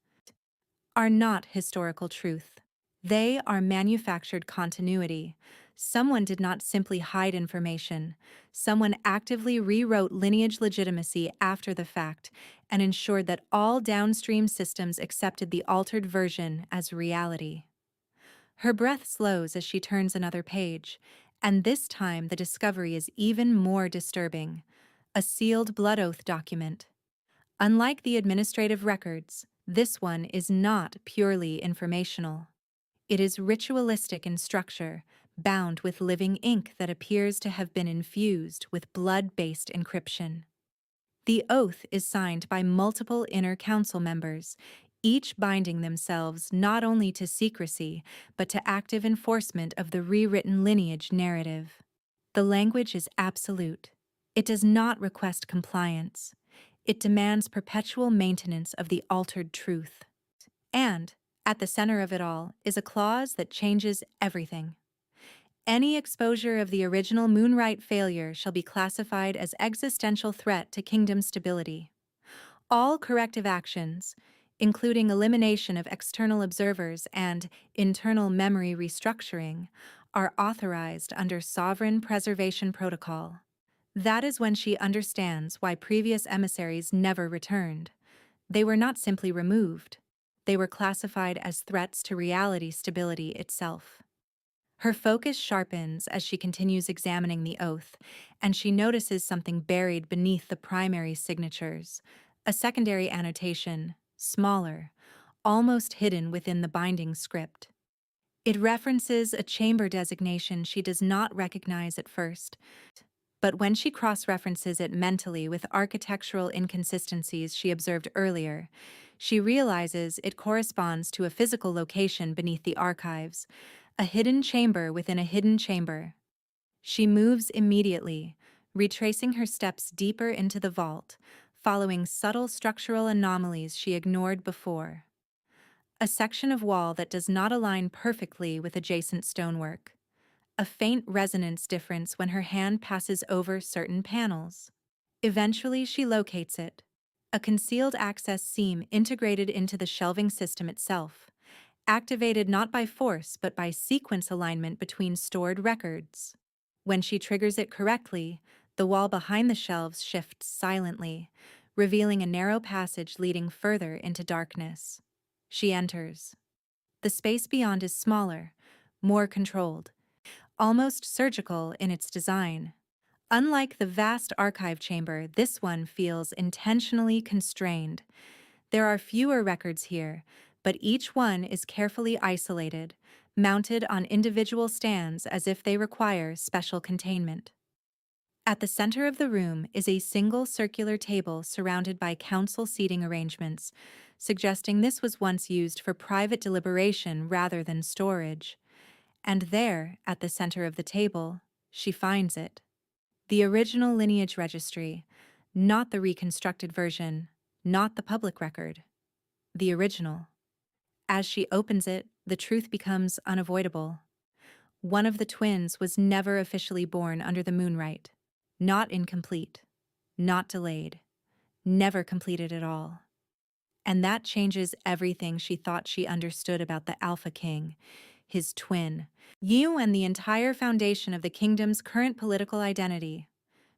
are not historical truth. They are manufactured continuity. Someone did not simply hide information. Someone actively rewrote lineage legitimacy after the fact and ensured that all downstream systems accepted the altered version as reality. Her breath slows as she turns another page, and this time the discovery is even more disturbing. A sealed blood oath document. Unlike the administrative records, this one is not purely informational. It is ritualistic in structure, bound with living ink that appears to have been infused with blood-based encryption. The oath is signed by multiple inner council members, each binding themselves not only to secrecy, but to active enforcement of the rewritten lineage narrative. The language is absolute. It does not request compliance. It demands perpetual maintenance of the altered truth. And, at the center of it all, is a clause that changes everything. Any exposure of the original Moonright failure shall be classified as existential threat to kingdom stability. All corrective actions, including elimination of external observers and internal memory restructuring, are authorized under Sovereign Preservation Protocol. That is when she understands why previous emissaries never returned. They were not simply removed. They were classified as threats to reality stability itself. Her focus sharpens as she continues examining the oath, and she notices something buried beneath the primary signatures, a secondary annotation, smaller, almost hidden within the binding script. It references a chamber designation she does not recognize at first, but when she cross-references it mentally with architectural inconsistencies she observed earlier, she realizes it corresponds to a physical location beneath the archives, a hidden chamber within a hidden chamber. She moves immediately, retracing her steps deeper into the vault, following subtle structural anomalies she ignored before. A section of wall that does not align perfectly with adjacent stonework. A faint resonance difference when her hand passes over certain panels. Eventually, she locates it. A concealed access seam integrated into the shelving system itself, activated not by force but by sequence alignment between stored records. When she triggers it correctly, the wall behind the shelves shifts silently, revealing a narrow passage leading further into darkness. She enters. The space beyond is smaller, more controlled, almost surgical in its design. Unlike the vast archive chamber, this one feels intentionally constrained. There are fewer records here, but each one is carefully isolated, mounted on individual stands as if they require special containment. At the center of the room is a single circular table surrounded by council seating arrangements, suggesting this was once used for private deliberation rather than storage. And there, at the center of the table, she finds it. The original lineage registry, not the reconstructed version, not the public record. The original. As she opens it, the truth becomes unavoidable. One of the twins was never officially born under the Moonright. Not incomplete. Not delayed. Never completed at all. And that changes everything she thought she understood about the Alpha King, his twin, you and the entire foundation of the kingdom's current political identity.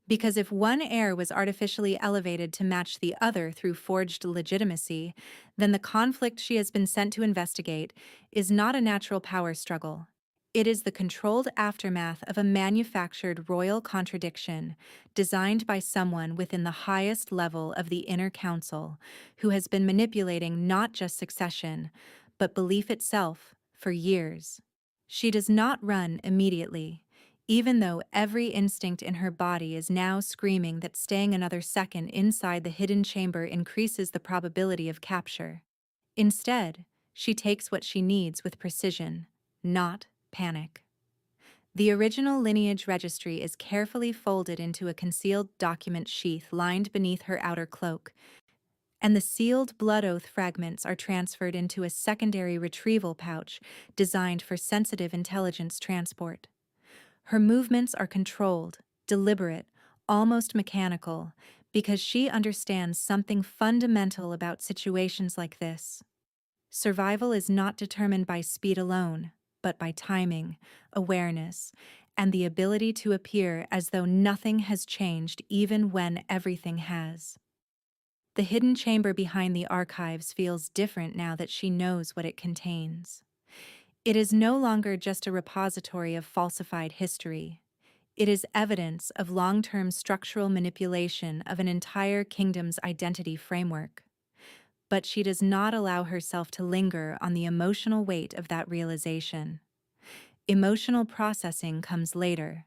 Because if one heir was artificially elevated to match the other through forged legitimacy, then the conflict she has been sent to investigate is not a natural power struggle. It is the controlled aftermath of a manufactured royal contradiction designed by someone within the highest level of the inner council who has been manipulating not just succession, but belief itself for years. She does not run immediately. even though every instinct in her body is now screaming that staying another second inside the hidden chamber increases the probability of capture. Instead, she takes what she needs with precision, not panic. The original lineage registry is carefully folded into a concealed document sheath lined beneath her outer cloak, and the sealed blood oath fragments are transferred into a secondary retrieval pouch designed for sensitive intelligence transport. Her movements are controlled, deliberate, almost mechanical, because she understands something fundamental about situations like this. Survival is not determined by speed alone, but by timing, awareness, and the ability to appear as though nothing has changed even when everything has. The hidden chamber behind the archives feels different now that she knows what it contains. It is no longer just a repository of falsified history. It is evidence of long-term structural manipulation of an entire kingdom's identity framework. But she does not allow herself to linger on the emotional weight of that realization. Emotional processing comes later.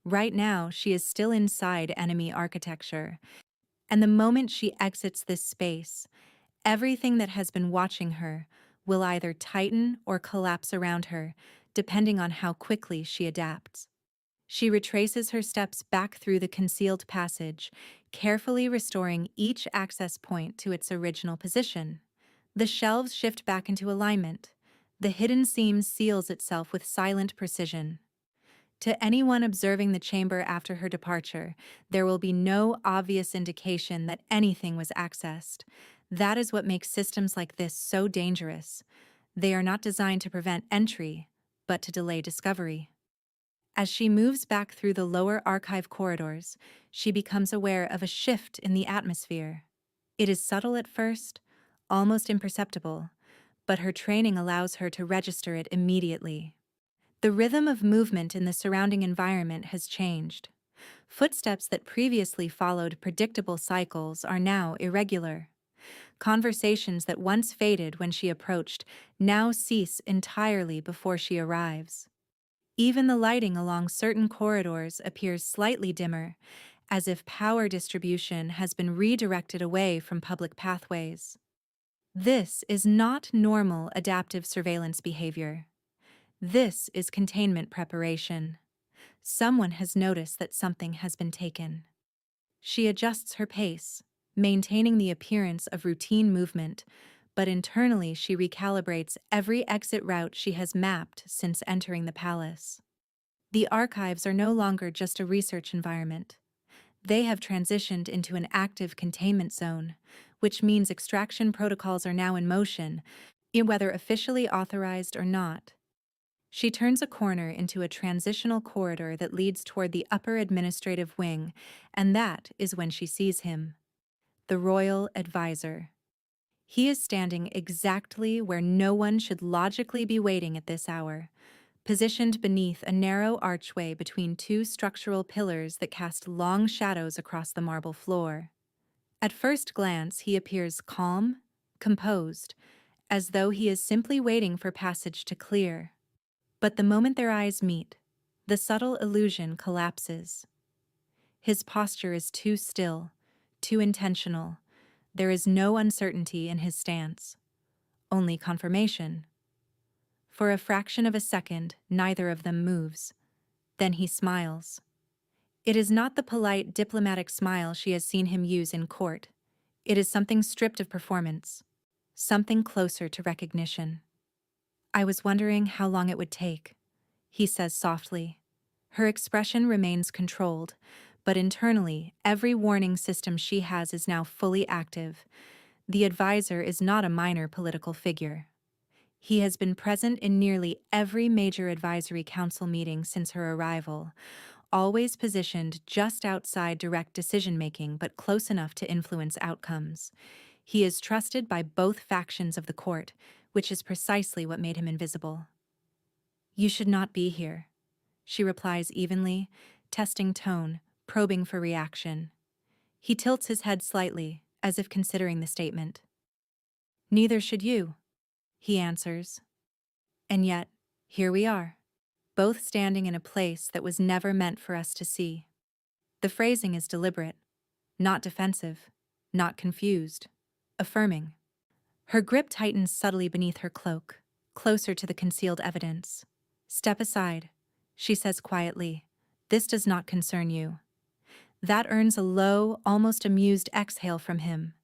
Right now, she is still inside enemy architecture, and the moment she exits this space, everything that has been watching her will either tighten or collapse around her, depending on how quickly she adapts. She retraces her steps back through the concealed passage, carefully restoring each access point to its original position. The shelves shift back into alignment. The hidden seam seals itself with silent precision. To anyone observing the chamber after her departure, there will be no obvious indication that anything was accessed. That is what makes systems like this so dangerous. They are not designed to prevent entry, but to delay discovery. As she moves back through the lower archive corridors, she becomes aware of a shift in the atmosphere. It is subtle at first, almost imperceptible, but her training allows her to register it immediately. The rhythm of movement in the surrounding environment has changed. Footsteps that previously followed predictable cycles are now irregular. Conversations that once faded when she approached now cease entirely before she arrives. Even the lighting along certain corridors appears slightly dimmer, as if power distribution has been redirected away from public pathways. This is not normal adaptive surveillance behavior. This is containment preparation. Someone has noticed that something has been taken. She adjusts her pace, maintaining the appearance of routine movement, but internally she recalibrates every exit route she has mapped since entering the palace. The archives are no longer just a research environment. They have transitioned into an active containment zone, which means extraction protocols are now in motion, whether officially authorized or not. She turns a corner into a transitional corridor that leads toward the upper administrative wing, and that is when she sees him. The royal advisor. He is standing exactly where no one should logically be waiting at this hour, positioned beneath a narrow archway between two structural pillars that cast long shadows across the marble floor. At first glance, he appears calm, composed, as though he is simply waiting for passage to clear. But the moment their eyes meet, the subtle illusion collapses. His posture is too still, too intentional. There is no uncertainty in his stance, only confirmation. For a fraction of a second, neither of them moves. Then he smiles. It is not the polite, diplomatic smile she has seen him use in court. It is something stripped of performance, something closer to recognition. "I was wondering how long it would take," he says softly. Her expression remains controlled, but internally, every warning system she has is now fully active. The advisor is not a minor political figure. He has been present in nearly every major advisory council meeting since her arrival, always positioned just outside direct decision-making but close enough to influence outcomes. He is trusted by both factions of the court, which is precisely what made him invisible. "You should not be here," she replies evenly, testing tone, probing for reaction. He tilts his head slightly, as if considering the statement. "Neither should you," he answers. "And yet, here we are." both standing in a place that was never meant for us to see. The phrasing is deliberate, not defensive, not confused, affirming. Her grip tightens subtly beneath her cloak, closer to the concealed evidence. Step aside, she says quietly. This does not concern you. That earns a low, almost amused exhale from him.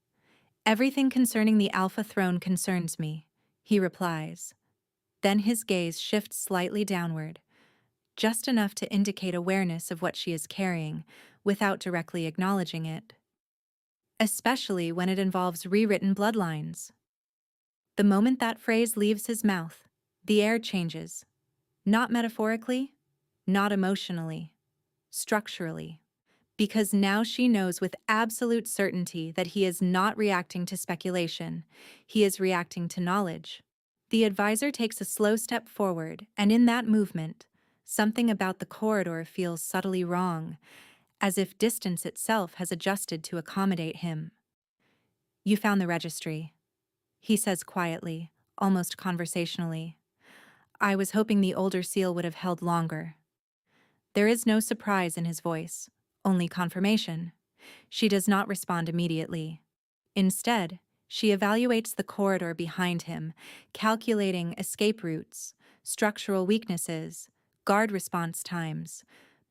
Everything concerning the Alpha Throne concerns me, he replies. Then his gaze shifts slightly downward, just enough to indicate awareness of what she is carrying, without directly acknowledging it. Especially when it involves rewritten bloodlines. The moment that phrase leaves his mouth, the air changes. Not metaphorically, not emotionally, structurally. Because now she knows with absolute certainty that he is not reacting to speculation, he is reacting to knowledge. The advisor takes a slow step forward, and in that movement, something about the corridor feels subtly wrong, as if distance itself has adjusted to accommodate him. You found the registry, he says quietly, almost conversationally. I was hoping the older seal would have held longer. There is no surprise in his voice, only confirmation. She does not respond immediately. Instead, she evaluates the corridor behind him, calculating escape routes, structural weaknesses, guard response times.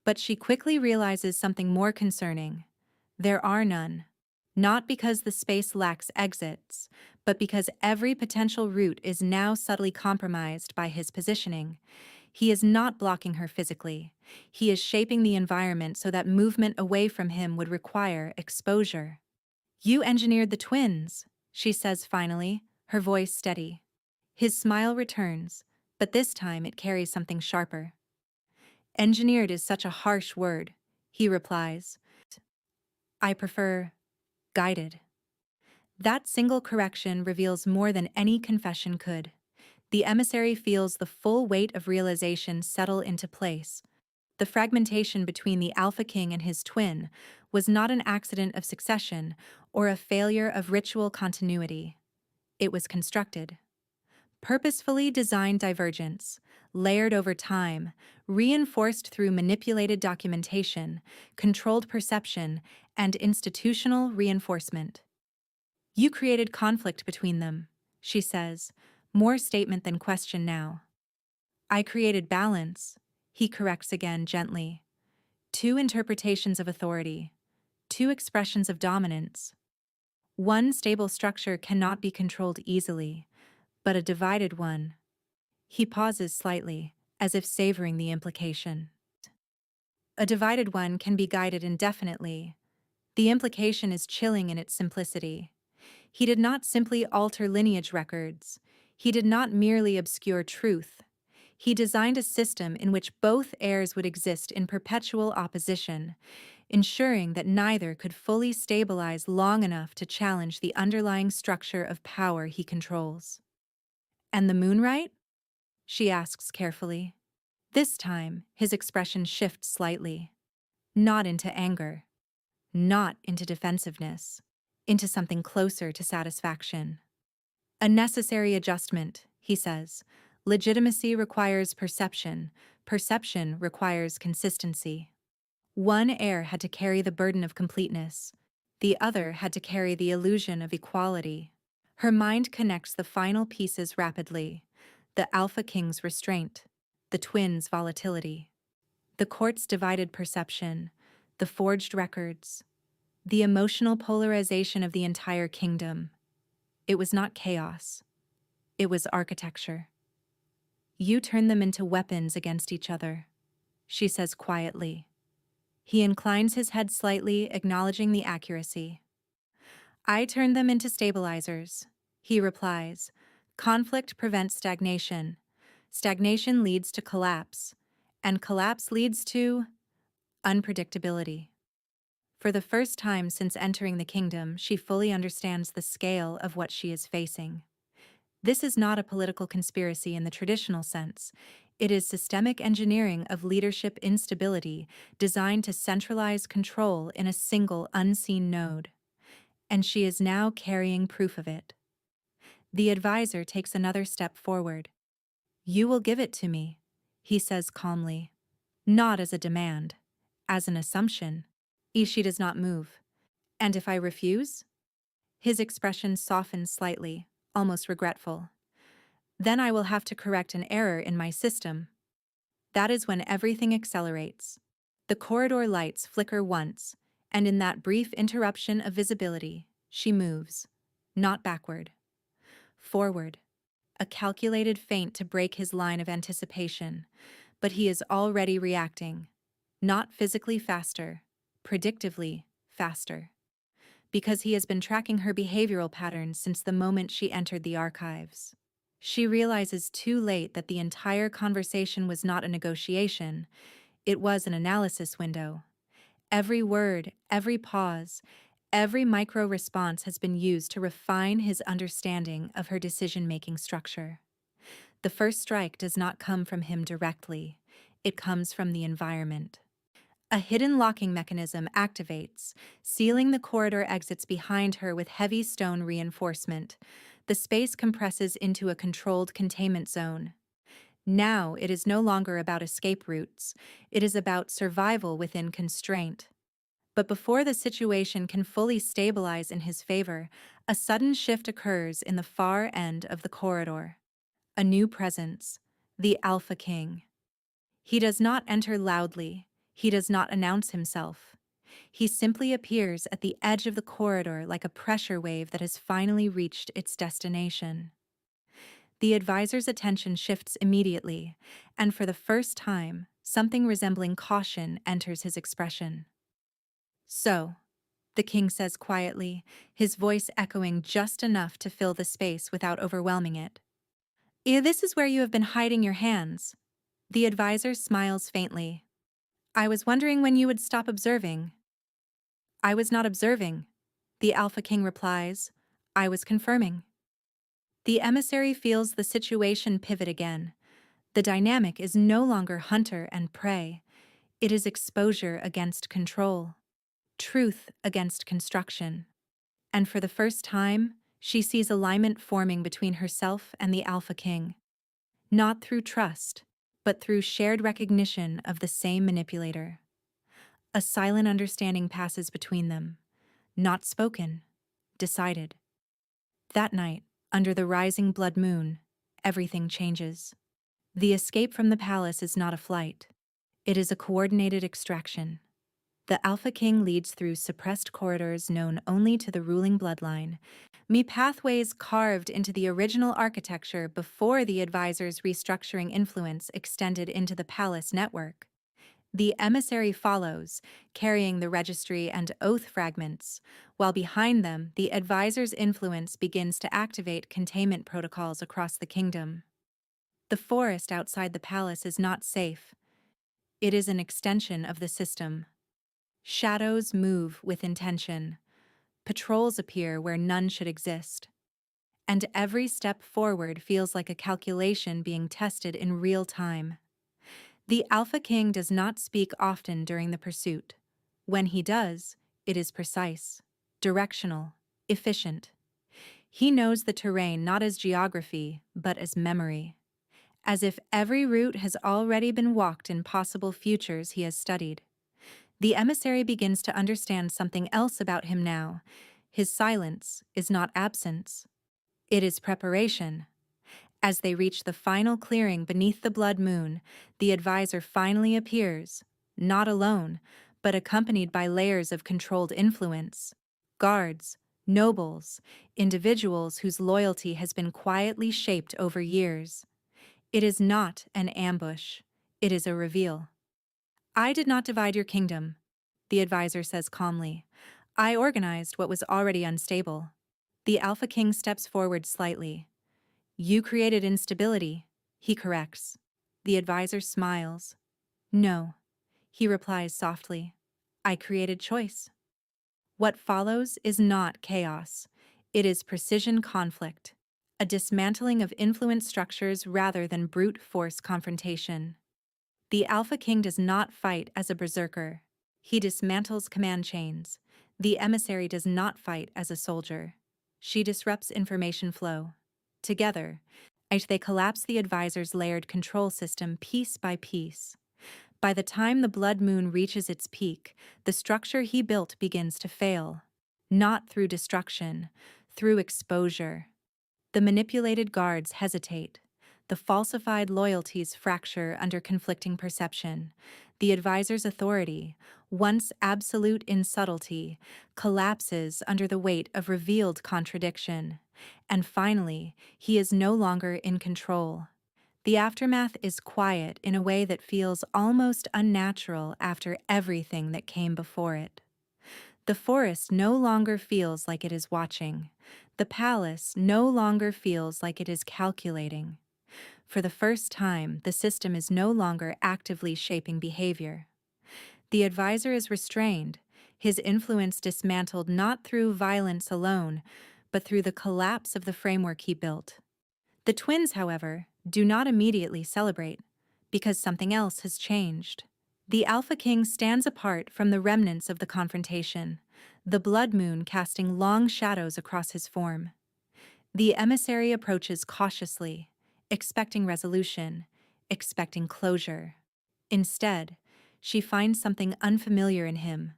But she quickly realizes something more concerning. There are none. Not because the space lacks exits, but because every potential route is now subtly compromised by his positioning. He is not blocking her physically. He is shaping the environment so that movement away from him would require exposure. You engineered the twins, she says finally, her voice steady. His smile returns, but this time it carries something sharper. Engineered is such a harsh word, he replies. I prefer guided. That single correction reveals more than any confession could. The emissary feels the full weight of realization settle into place. The fragmentation between the Alpha King and his twin was not an accident of succession or a failure of ritual continuity. It was constructed. Purposefully designed divergence, layered over time, reinforced through manipulated documentation, controlled perception, and institutional reinforcement. You created conflict between them, she says, more statement than question now. I created balance, he corrects again gently. Two interpretations of authority, two expressions of dominance. One stable structure cannot be controlled easily, but a divided one. He pauses slightly, as if savoring the implication. A divided one can be guided indefinitely. The implication is chilling in its simplicity. He did not simply alter lineage records. He did not merely obscure truth. He designed a system in which both heirs would exist in perpetual opposition, ensuring that neither could fully stabilize long enough to challenge the underlying structure of power he controls. And the moonlight? She asks carefully. This time, his expression shifts slightly. Not into anger. Not into defensiveness. Into something closer to satisfaction. A necessary adjustment, he says. Legitimacy requires perception. Perception requires consistency. One heir had to carry the burden of completeness. The other had to carry the illusion of equality. Her mind connects the final pieces rapidly. The Alpha King's restraint. The twins' volatility. The court's divided perception. The forged records. The emotional polarization of the entire kingdom. It was not chaos. It was architecture. You turn them into weapons against each other, she says quietly. He inclines his head slightly, acknowledging the accuracy. I turn them into stabilizers, he replies. Conflict prevents stagnation. Stagnation leads to collapse, and collapse leads to unpredictability. For the first time since entering the kingdom, she fully understands the scale of what she is facing. This is not a political conspiracy in the traditional sense. It is systemic engineering of leadership instability designed to centralize control in a single unseen node. And she is now carrying proof of it. The advisor takes another step forward. You will give it to me, he says calmly. Not as a demand, as an assumption. She does not move. And if I refuse? His expression softens slightly, almost regretful. Then I will have to correct an error in my system. That is when everything accelerates. The corridor lights flicker once, and in that brief interruption of visibility, she moves. Not backward. Forward. A calculated feint to break his line of anticipation, but he is already reacting. Not physically faster, predictively faster. Because he has been tracking her behavioral patterns since the moment she entered the archives. She realizes too late that the entire conversation was not a negotiation, it was an analysis window. Every word, every pause, every micro-response has been used to refine his understanding of her decision-making structure. The first strike does not come from him directly, it comes from the environment. A hidden locking mechanism activates, sealing the corridor exits behind her with heavy stone reinforcement. The space compresses into a controlled containment zone. Now it is no longer about escape routes, it is about survival within constraint. But before the situation can fully stabilize in his favor, a sudden shift occurs in the far end of the corridor. A new presence, the Alpha King. He does not enter loudly, he does not announce himself. He simply appears at the edge of the corridor like a pressure wave that has finally reached its destination. The advisor's attention shifts immediately, and for the first time, something resembling caution enters his expression. So, the king says quietly, his voice echoing just enough to fill the space without overwhelming it. This is where you have been hiding your hands." The advisor smiles faintly. "I was wondering when you would stop observing." "I was not observing," the Alpha King replies. "I was confirming." The emissary feels the situation pivot again. The dynamic is no longer hunter and prey. It is exposure against control, truth against construction. And for the first time, she sees alignment forming between herself and the Alpha King. Not through trust, but through shared recognition of the same manipulator. A silent understanding passes between them. Not spoken, decided. That night, under the rising blood moon, everything changes. The escape from the palace is not a flight. It is a coordinated extraction. The Alpha King leads through suppressed corridors known only to the ruling bloodline, pathways carved into the original architecture before the advisor's restructuring influence extended into the palace network. The emissary follows, carrying the registry and oath fragments, while behind them, the advisor's influence begins to activate containment protocols across the kingdom. The forest outside the palace is not safe. It is an extension of the system. Shadows move with intention. Patrols appear where none should exist. And every step forward feels like a calculation being tested in real time. The Alpha King does not speak often during the pursuit. When he does, it is precise, directional, efficient. He knows the terrain not as geography, but as memory. As if every route has already been walked in possible futures he has studied. The emissary begins to understand something else about him now. His silence is not absence. It is preparation. As they reach the final clearing beneath the blood moon, the advisor finally appears, not alone, but accompanied by layers of controlled influence. Guards, nobles, individuals whose loyalty has been quietly shaped over years. It is not an ambush. It is a reveal. "I did not divide your kingdom," the advisor says calmly. "I organized what was already unstable." The Alpha King steps forward slightly. "You created instability," he corrects. The advisor smiles. "No," he replies softly. "I created choice." What follows is not chaos. It is precision conflict, a dismantling of influence structures rather than brute force confrontation. The Alpha King does not fight as a berserker. He dismantles command chains. The emissary does not fight as a soldier. She disrupts information flow. Together, They collapse the advisor's layered control system piece by piece. By the time the blood moon reaches its peak, the structure he built begins to fail. Not through destruction, through exposure. The manipulated guards hesitate. The falsified loyalties fracture under conflicting perception. The advisor's authority, once absolute in subtlety, collapses under the weight of revealed contradiction. And finally, he is no longer in control. The aftermath is quiet in a way that feels almost unnatural after everything that came before it. The forest no longer feels like it is watching. The palace no longer feels like it is calculating. For the first time, the system is no longer actively shaping behavior. The advisor is restrained, his influence dismantled not through violence alone, but through the collapse of the framework he built. The twins, however, do not immediately celebrate, because something else has changed. The Alpha King stands apart from the remnants of the confrontation, the blood moon casting long shadows across his form. The emissary approaches cautiously, expecting resolution, expecting closure. Instead, she finds something unfamiliar in him: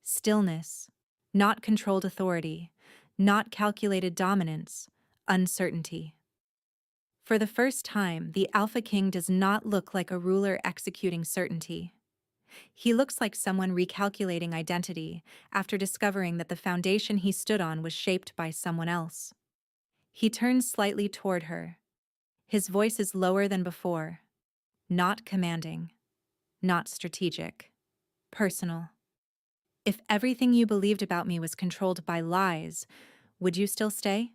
stillness, not controlled authority, not calculated dominance, uncertainty. For the first time, the Alpha King does not look like a ruler executing certainty. He looks like someone recalculating identity after discovering that the foundation he stood on was shaped by someone else. He turns slightly toward her. His voice is lower than before. Not commanding. Not strategic. Personal. If everything you believed about me was controlled by lies, would you still stay?